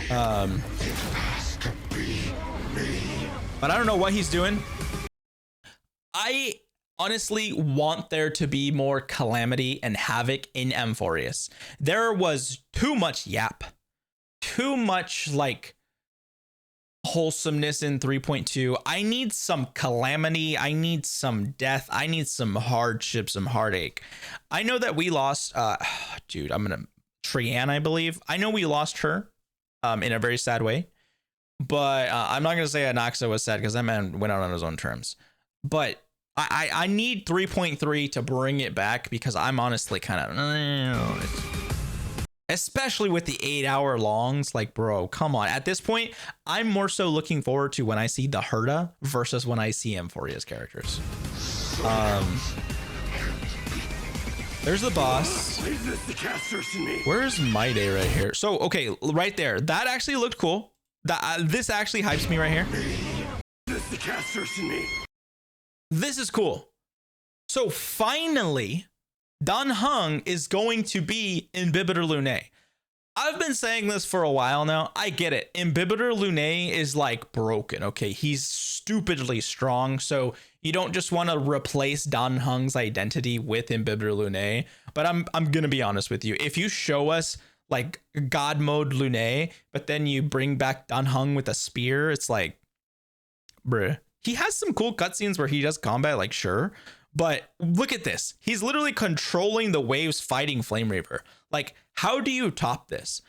But I don't know what he's doing. I honestly want there to be more Calamity and Havoc in Amphorius. There was too much yap. Too much, like, wholesomeness in 3.2. I need some Calamity. I need some death. I need some hardship, some heartache. I know that we lost, Trianne, I believe. I know we lost her in a very sad way. But I'm not going to say Anaxa was sad because that man went out on his own terms. But I need 3.3 to bring it back because I'm honestly kind of... Especially with the 8-hour longs, like, bro, come on. At this point, I'm more so looking forward to when I see the Herda versus when I see Amphoria's characters. There's the boss. Where's My Day right here? So, okay, right there. That actually looked cool. This actually hypes me right here. This is cool. So finally, Dan Heng is going to be in Bibiter Lune. I've been saying this for a while now. I get it. Imbibitor Lunae is like broken. Okay, he's stupidly strong. So you don't just want to replace Dan Heng's identity with Imbibitor Lunae. But I'm gonna be honest with you. If you show us like God mode Lunae, but then you bring back Dan Heng with a spear, it's like, bruh. He has some cool cutscenes where he does combat, like sure. But look at this. He's literally controlling the waves fighting Flame Reaver. Like, how do you top this?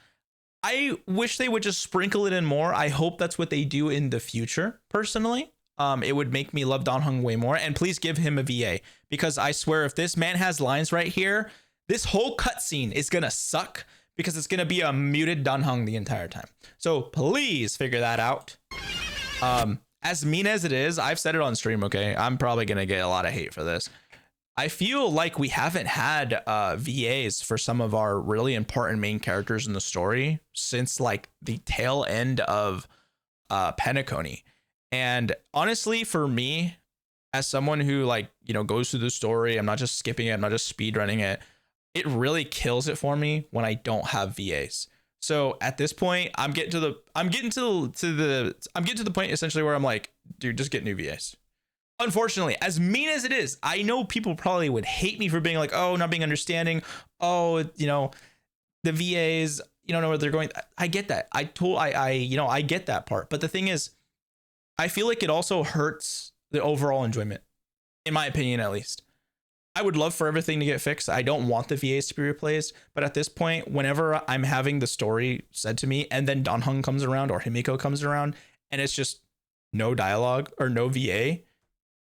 I wish they would just sprinkle it in more. I hope that's what they do in the future, personally. It would make me love Dan Heng way more. And please give him a VA. Because I swear, if this man has lines right here, this whole cutscene is going to suck. Because it's going to be a muted Dan Heng the entire time. So please figure that out. As mean as it is, I've said it on stream, okay? I'm probably going to get a lot of hate for this. I feel like we haven't had VAs for some of our really important main characters in the story since like the tail end of Penacony. And honestly, for me, as someone who like, you know, goes through the story, I'm not just skipping it, I'm not just speed running it. It really kills it for me when I don't have VAs. So at this point, I'm getting to the point essentially where I'm like, dude, just get new VAs. Unfortunately, as mean as it is, I know people probably would hate me for being like, oh, not being understanding. Oh, you know, the VAs, you don't know where they're going. I get that. I get that part. But the thing is, I feel like it also hurts the overall enjoyment, in my opinion, at least. I would love for everything to get fixed. I don't want the VAs to be replaced, but at this point, whenever I'm having the story said to me and then Dan Heng comes around or Himiko comes around and it's just no dialogue or no VA,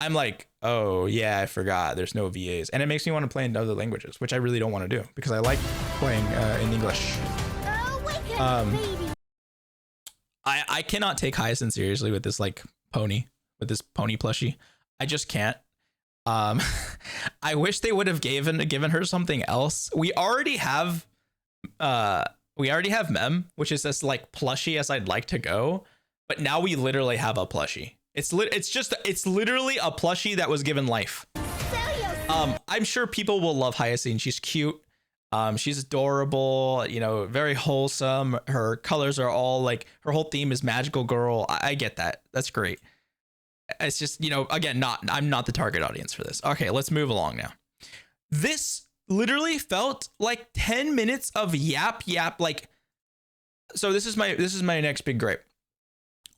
I'm like, oh yeah, I forgot there's no VAs. And it makes me want to play in other languages, which I really don't want to do because I like playing in English. I cannot take Hyacine seriously with this like pony, with this pony plushie. I just can't. I wish they would have given her something else. We already have Mem, which is as like plushy as I'd like to go, but now we literally have a plushie. It's literally a plushie that was given life. I'm sure people will love Hyacine. She's cute. She's adorable, you know, very wholesome. Her colors are all like, her whole theme is magical girl. I get that. That's great. It's just, you know, again, I'm not the target audience for this. Okay, let's move along now. This literally felt like 10 minutes of yap. Like, so this is my next big gripe.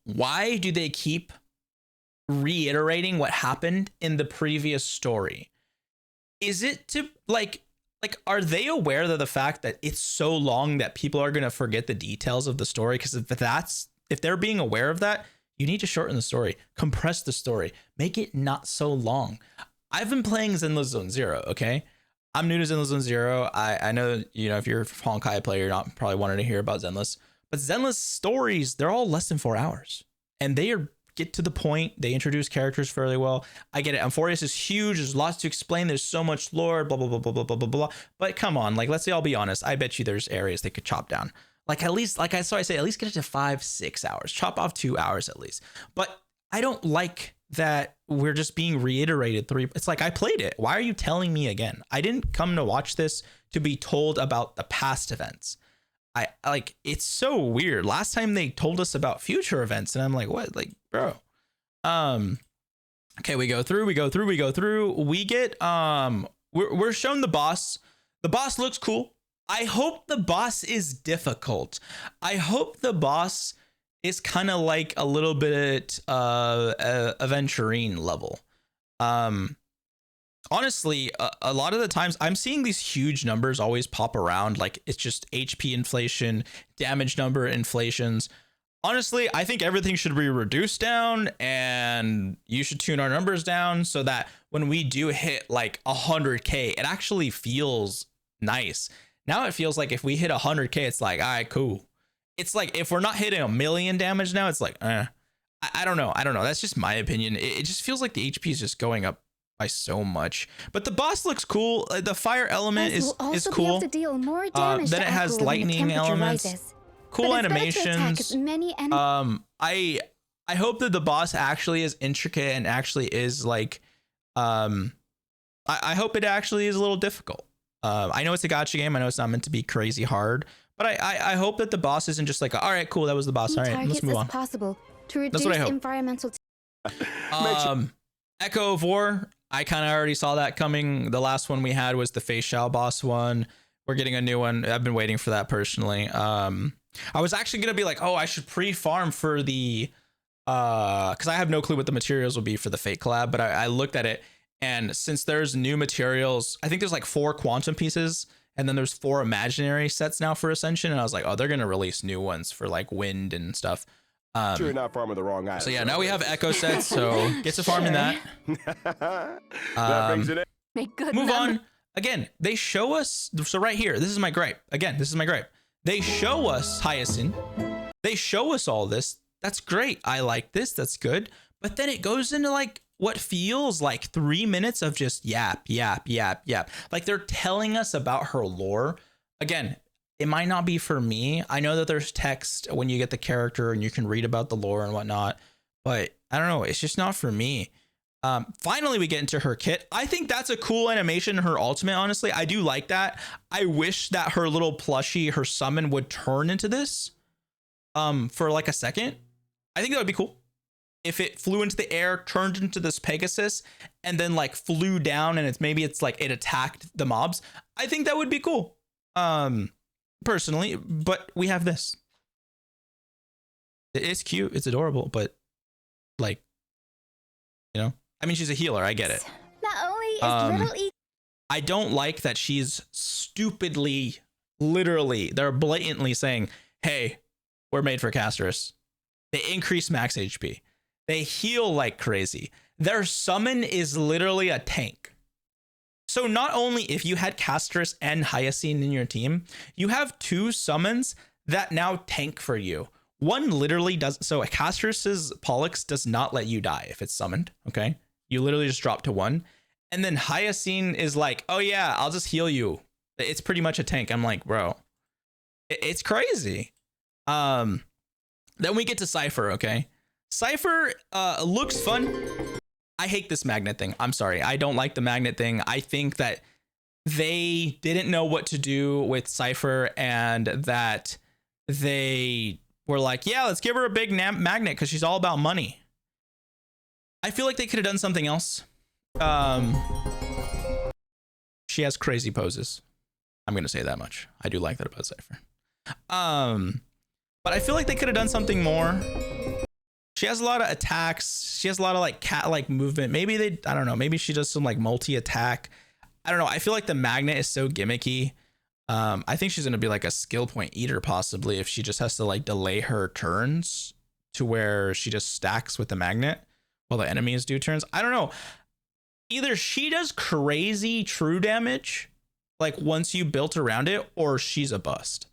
Why do they keep reiterating what happened in the previous story? Is it to like, are they aware of the fact that it's so long that people are going to forget the details of the story? Because if they're being aware of that, you need to shorten the story, compress the story, make it not so long. I've been playing Zenless Zone Zero, okay? I'm new to Zenless Zone Zero. I know, you know, if you're a Honkai player, you're not probably wanting to hear about Zenless. But Zenless stories, they're all less than 4 hours. And they get to the point. They introduce characters fairly well. I get it. Amphorius is huge. There's lots to explain. There's so much lore, blah, blah, blah, blah, blah, blah, blah, blah. But come on, like, let's say I'll be honest. I bet you there's areas they could chop down. Like, at least, like I say, at least get it to 5-6 hours. Chop off 2 hours at least. But I don't like that we're just being reiterated 3. It's like, I played it. Why are you telling me again? I didn't come to watch this to be told about the past events. I like, it's so weird. Last time they told us about future events and I'm like, what? Like, bro. Okay, we go through. We get, we're shown the boss. The boss looks cool. I hope the boss is difficult. I hope the boss is kind of like a little bit Aventurine level. Honestly, a lot of the times I'm seeing these huge numbers always pop around. Like it's just HP inflation, damage number inflations. Honestly, I think everything should be reduced down and you should tune our numbers down so that when we do hit like 100K, it actually feels nice. Now it feels like if we hit 100K, it's like, all right, cool. It's like if we're not hitting 1 million damage now, it's like, I don't know. That's just my opinion. It just feels like the HP is just going up by so much. But the boss looks cool. The fire element is cool. Then it has lightning elements. Cool animations. I hope that the boss actually is intricate and actually is like, I hope it actually is a little difficult. I know it's a gacha game. I know it's not meant to be crazy hard, but But I hope that the boss isn't just like, all right, cool, that was the boss. All right, let's move on. Possible to reduce That's what I hope. environmental. Echo of War, I kind of already saw that coming. The last one we had was the Facial boss one. We're getting a new one. I've been waiting for that personally. I was actually gonna be like, oh, I should pre-farm for the because I have no clue what the materials will be for the Fate collab, but I looked at it, and since there's new materials, I think there's like 4 quantum pieces, and then there's 4 imaginary sets now for Ascension, and I was like, oh, they're gonna release new ones for like wind and stuff. Sure, you're not farming the wrong item. So yeah, now we have Echo sets, so get to farming that. That brings it in. Make good Move memories. on. Again, they show us. So right here, this is my gripe. Again, this is my gripe. They show us Hyacine. They show us all this. That's great. I like this. That's good. But then it goes into like what feels like 3 minutes of just yap, yap, yap, yap. Like they're telling us about her lore. Again, it might not be for me. I know that there's text when you get the character and you can read about the lore and whatnot, but I don't know. It's just not for me. Finally, we get into her kit. I think that's a cool animation. Her ultimate, honestly, I do like that. I wish that her little plushie, her summon would turn into this for like a second. I think that would be cool. If it flew into the air, turned into this Pegasus, and then like flew down and it's like it attacked the mobs. I think that would be cool. Personally, but we have this. It's cute, it's adorable, but like, you know, I mean, she's a healer, I get it. Not only is little I don't like that she's stupidly, literally, they're blatantly saying, hey, we're made for casters. They increase max HP. They heal like crazy. Their summon is literally a tank. So not only if you had Castress and Hyacine in your team, you have 2 summons that now tank for you. One literally does. So Castress's Pollux does not let you die if it's summoned. Okay. You literally just drop to 1. And then Hyacine is like, oh yeah, I'll just heal you. It's pretty much a tank. I'm like, bro, it's crazy. Then we get to Cipher. Okay. Cipher looks fun. I hate this magnet thing. I'm sorry. I don't like the magnet thing. I think that they didn't know what to do with Cipher and that they were like, yeah, let's give her a big magnet because she's all about money. I feel like they could have done something else. She has crazy poses. I'm going to say that much. I do like that about Cipher. But I feel like they could have done something more. She has a lot of attacks. She has a lot of like cat-like movement. Maybe I don't know. Maybe she does some like multi-attack. I don't know. I feel like the magnet is so gimmicky. I think she's going to be like a skill point eater possibly if she just has to like delay her turns to where she just stacks with the magnet while the enemies do turns. I don't know. Either she does crazy true damage like once you built around it, or she's a bust.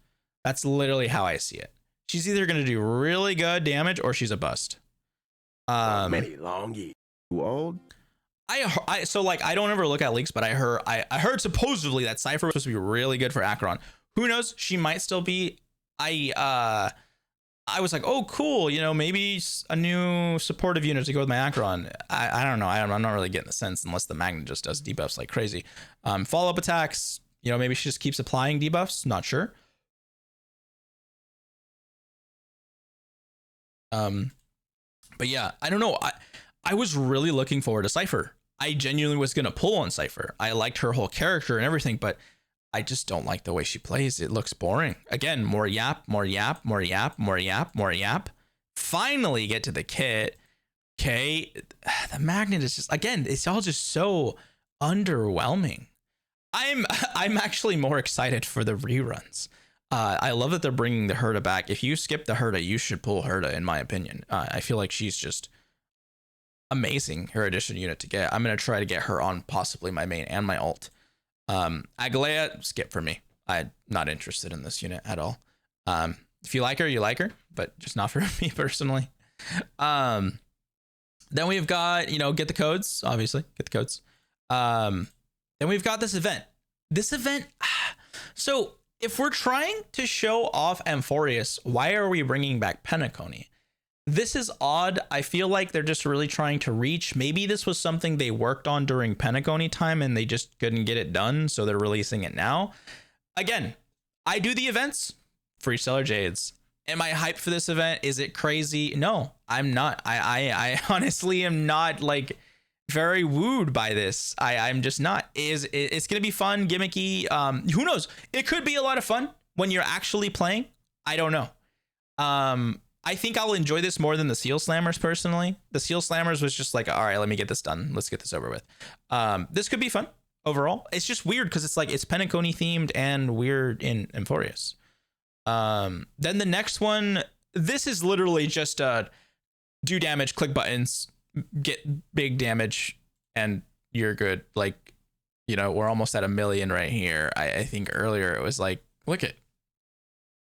That's literally how I see it. She's either going to do really good damage or she's a bust. Many long years. Too old? So like I don't ever look at leaks, but I heard supposedly that Cipher was supposed to be really good for Acheron. Who knows? She might still be. I was like, oh cool, you know, maybe a new supportive unit to go with my Acheron. I don't know. I'm not really getting the sense unless the magnet just does debuffs like crazy. Follow-up attacks, you know, maybe she just keeps applying debuffs. Not sure. But yeah, I don't know. I was really looking forward to Cipher. I genuinely was going to pull on Cipher. I liked her whole character and everything, but I just don't like the way she plays. It looks boring. Again, more yap, more yap, more yap, more yap, more yap. Finally get to the kit. Okay. The magnet is just, again, it's all just so underwhelming. I'm actually more excited for the reruns. I love that they're bringing the Herta back. If you skip the Herta, you should pull Herta, in my opinion. I feel like she's just amazing, her addition unit to get. I'm going to try to get her on possibly my main and my alt. Agalea, skip for me. I'm not interested in this unit at all. If you like her, you like her, but just not for me personally. Then we've got, you know, get the codes, obviously, get the codes. Then we've got this event. So if we're trying to show off Amphorius, why are we bringing back Penacony? This is odd. I feel like they're just really trying to reach. Maybe this was something they worked on during Penacony time and they just couldn't get it done, so they're releasing it now. Again, I do the events. free stellar jades. Am I hyped for this event? Is it crazy? No, I'm not. I honestly am not like very wooed by this. I'm just not. It's gonna be fun, gimmicky. Who knows? It could be a lot of fun when you're actually playing. I don't know. I think I'll enjoy this more than the Seal Slammers personally. The Seal Slammers was just like, all right, let me get this done. Let's get this over with. This could be fun overall. It's just weird because it's like it's Penacony themed and weird in Amphorius. Then the next one, this is literally just do damage, click buttons, get big damage, and you're good. Like, you know, we're almost at 1 million right here. I think earlier it was like, look at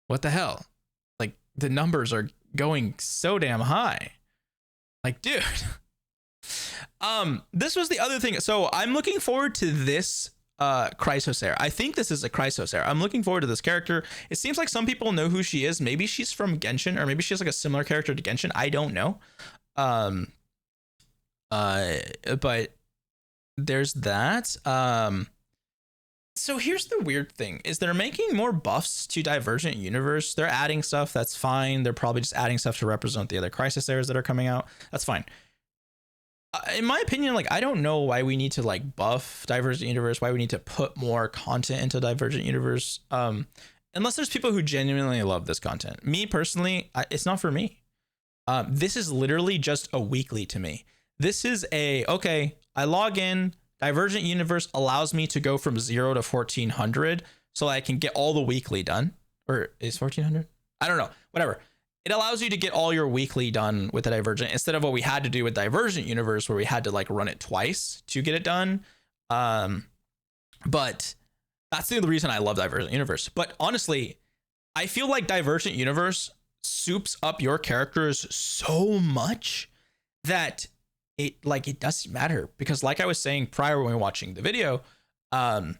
what the hell? Like the numbers are going so damn high. Like, dude. This was the other thing. So I'm looking forward to this Chrysosaur. I think this is a Chrysosaur. I'm looking forward to this character. It seems like some people know who she is. Maybe she's from Genshin, or maybe she has like a similar character to Genshin. I don't know. But there's that. So here's the weird thing is they're making more buffs to Divergent Universe. They're adding stuff. That's fine. They're probably just adding stuff to represent the other Chrysosaurs that are coming out. That's fine. In my opinion, like, I don't know why we need to like buff Divergent Universe, why we need to put more content into Divergent Universe. Unless there's people who genuinely love this content. Me personally, it's not for me. This is literally just a weekly to me. This is okay, I log in, Divergent Universe allows me to go from 0 to 1400 so I can get all the weekly done. Or is 1400? I don't know, whatever. It allows you to get all your weekly done with the Divergent instead of what we had to do with Divergent Universe where we had to like run it twice to get it done. But that's the only reason I love Divergent Universe. But honestly, I feel like Divergent Universe soups up your characters so much that it doesn't matter, because like I was saying prior when we were watching the video, either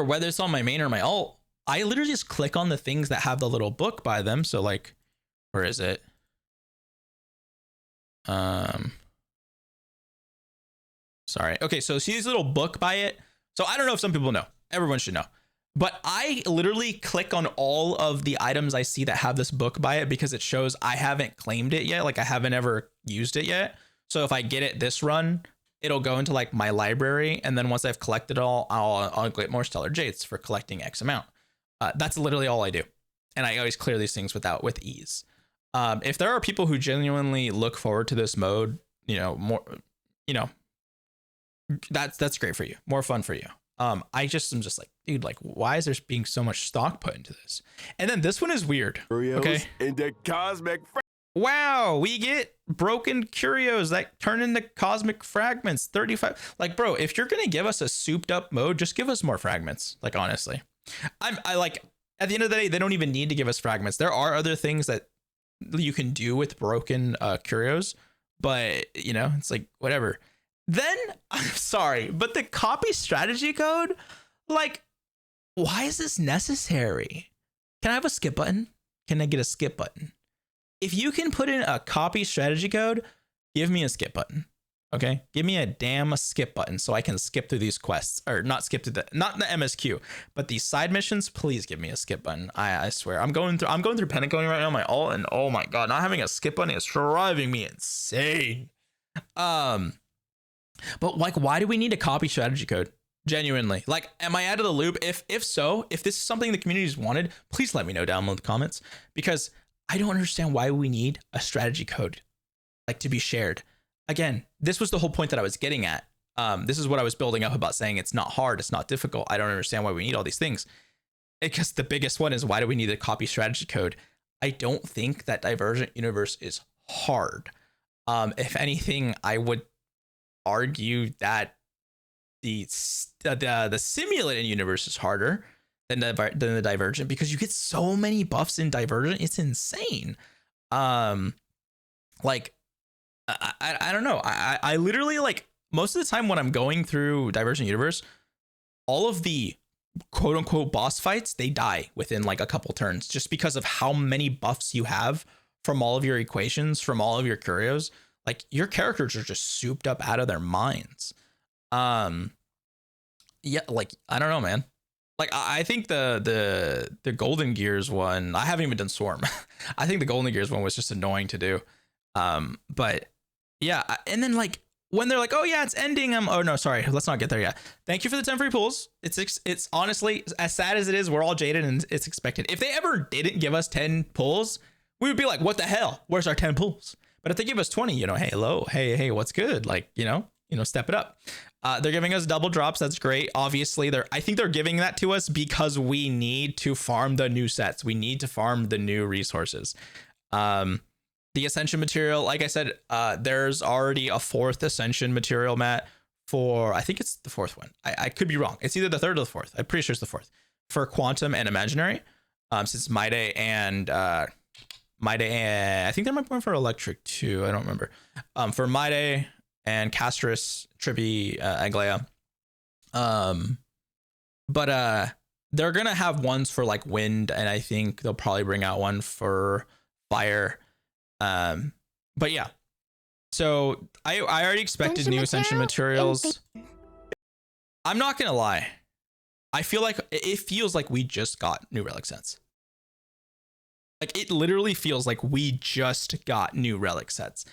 whether it's on my main or my alt, I literally just click on the things that have the little book by them. So like, where is it? Sorry. Okay, so see this little book by it. So I don't know if some people know. Everyone should know. But I literally click on all of the items I see that have this book by it because it shows I haven't claimed it yet. Like I haven't ever used it yet. So if I get it this run, it'll go into like my library. And then once I've collected all, I'll get more Stellar Jades for collecting X amount. That's literally all I do. And I always clear these things with ease. If there are people who genuinely look forward to this mode, that's great for you. More fun for you. I'm just like, dude, like, why is there being so much stock put into this? And then this one is weird. Okay. Into cosmic. Wow, we get broken curios that turn into cosmic fragments. 35. Like, bro, if you're gonna give us a souped up mode, just give us more fragments. Like, honestly, I like, at the end of the day, they don't even need to give us fragments. There are other things that you can do with broken curios, but it's like whatever. Then I'm sorry, but the copy strategy code, like, why is this necessary? Can I have a skip button? Can I get a skip button? If you can put in a copy strategy code, give me a skip button. Okay, give me a damn skip button so I can skip through these quests, or not skip through not the MSQ, but these side missions. Please give me a skip button. I swear, I'm going through Pentacone right now on my alt, and oh my god, not having a skip button is driving me insane. But like, why do we need a copy strategy code? Genuinely, like, am I out of the loop? If so, if this is something the community's wanted, please let me know down in the comments, because I don't understand why we need a strategy code like to be shared. Again, this was the whole point that I was getting at. This is what I was building up about saying it's not hard, it's not difficult. I don't understand why we need all these things. Because the biggest one is, why do we need a copy strategy code? I don't think that Divergent Universe is hard. If anything, I would argue that the simulated universe is harder than the Divergent, because you get so many buffs in Divergent. It's insane. Like, I don't know. I literally, like, most of the time when I'm going through Divergent Universe, all of the quote unquote boss fights, they die within like a couple turns, just because of how many buffs you have from all of your equations, from all of your curios. Like, your characters are just souped up out of their minds. Yeah, like, I don't know, man. Like I think the Golden Gears one, I haven't even done Swarm. I think the Golden Gears one was just annoying to do. But yeah, and then like when they're like, oh yeah, it's ending. Oh no, sorry, let's not get there yet. Thank you for the 10 free pulls. It's honestly, as sad as it is, we're all jaded and it's expected. If they ever didn't give us 10 pulls, we would be like, what the hell? Where's our 10 pulls? But if they give us 20, you know, hey, hello, hey, what's good? Like, you know, step it up. They're giving us double drops. That's great. Obviously, I think they're giving that to us because we need to farm the new sets. We need to farm the new resources. The Ascension material, like I said, there's already a 4th Ascension material, Matt, for, I think it's the 4th one. I could be wrong. It's either the 3rd or the 4th. I'm pretty sure it's the 4th for Quantum and Imaginary. Since Maide and I think there might be one for Electric too. I don't remember. For Maide and Castris, Trippy, Aglaya. But they're gonna have ones for like Wind, and I think they'll probably bring out one for Fire. But yeah. So I already expected new Ascension materials. I'm not gonna lie. I feel like it feels like we just got new relic sets. Like it literally feels like we just got new relic sets.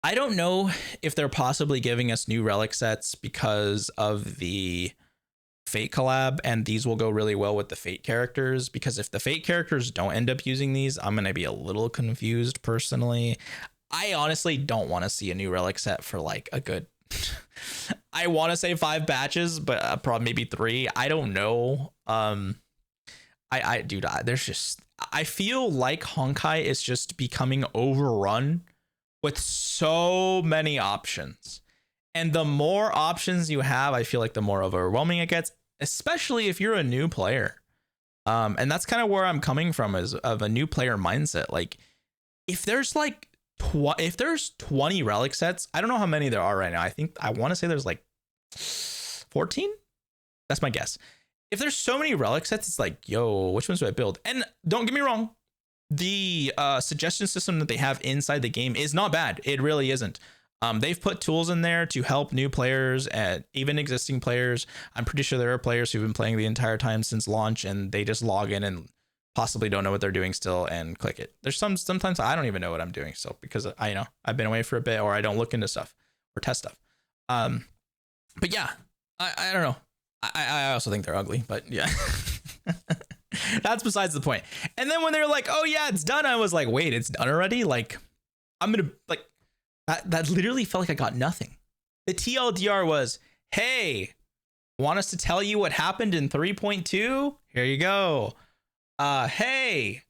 I don't know if they're possibly giving us new relic sets because of the Fate collab, and these will go really well with the Fate characters, because if the Fate characters don't end up using these, I'm going to be a little confused personally. I honestly don't want to see a new relic set for like a good, I want to say 5 batches, but probably maybe 3. I don't know. Dude, there's just, I feel like Honkai is just becoming overrun with so many options. And the more options you have, I feel like the more overwhelming it gets, especially if you're a new player. And that's kind of where I'm coming from, is of a new player mindset. Like if there's like, if there's 20 relic sets, I don't know how many there are right now. I want to say there's like 14. That's my guess. If there's so many relic sets, it's like, yo, which ones do I build? And don't get me wrong, the suggestion system that they have inside the game is not bad. It really isn't. They've put tools in there to help new players and even existing players. I'm pretty sure there are players who've been playing the entire time since launch, and they just log in and possibly don't know what they're doing still and click it. There's sometimes I don't even know what I'm doing still, because I've been away for a bit, or I don't look into stuff or test stuff. But yeah, I don't know. I also think they're ugly, but yeah. That's besides the point. And then when they're like, oh yeah, it's done, I was like, wait, it's done already? Like, I'm gonna, like, that literally felt like I got nothing. The TLDR was, hey, want us to tell you what happened in 3.2? Here you go. Hey,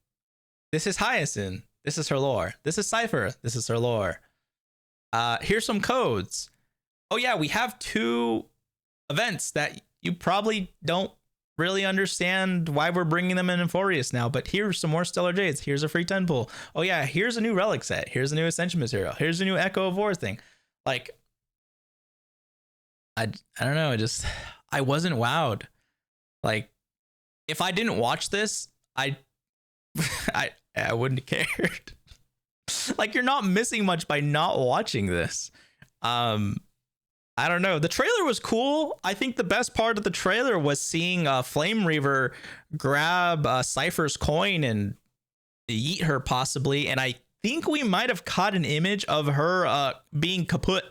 this is Hyacine. This is her lore. This is Cipher. This is her lore. Here's some codes. Oh yeah, we have 2 events that you probably don't really understand why we're bringing them in Euphorius now, but here's some more Stellar Jades. Here's a free 10 pull. Oh yeah, here's a new relic set. Here's a new Ascension material. Here's a new Echo of War thing. Like, I don't know. I wasn't wowed. Like, if I didn't watch this, I wouldn't have cared. Like, you're not missing much by not watching this. I don't know. The trailer was cool. I think the best part of the trailer was seeing Flame Reaver grab Cipher's coin and yeet her possibly. And I think we might have caught an image of her being kaput.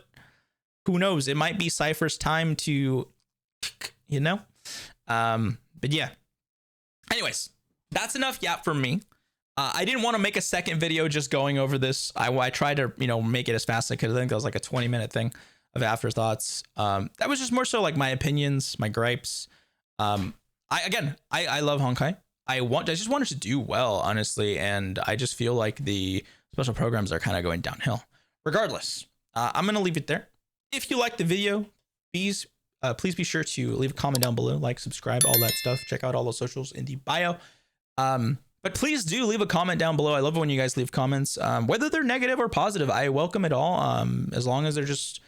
Who knows? It might be Cipher's time to, you know? But yeah. Anyways, that's enough yap for me. I didn't want to make a second video just going over this. I tried to, make it as fast as I could. I think that was like a 20-minute thing of Afterthoughts. That was just more so like my opinions, my gripes. I love Honkai. I just wanted to do well, honestly, and I just feel like the special programs are kind of going downhill. Regardless, I'm gonna leave it there. If you liked the video, please be sure to leave a comment down below, like, subscribe, all that stuff. Check out all the socials in the bio. But please do leave a comment down below. I love it when you guys leave comments, whether they're negative or positive. I welcome it all, as long as they're just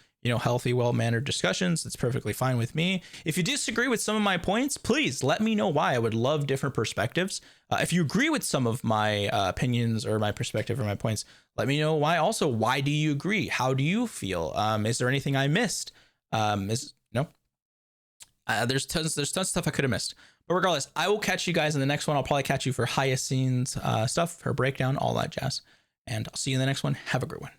healthy, well-mannered discussions. It's perfectly fine with me. If you disagree with some of my points, please let me know why. I would love different perspectives. If you agree with some of my opinions or my perspective or my points, let me know why. Also, why do you agree? How do you feel? Is there anything I missed? There's tons of stuff I could have missed. But regardless, I will catch you guys in the next one. I'll probably catch you for Hyacine's stuff, her breakdown, all that jazz. And I'll see you in the next one. Have a great one.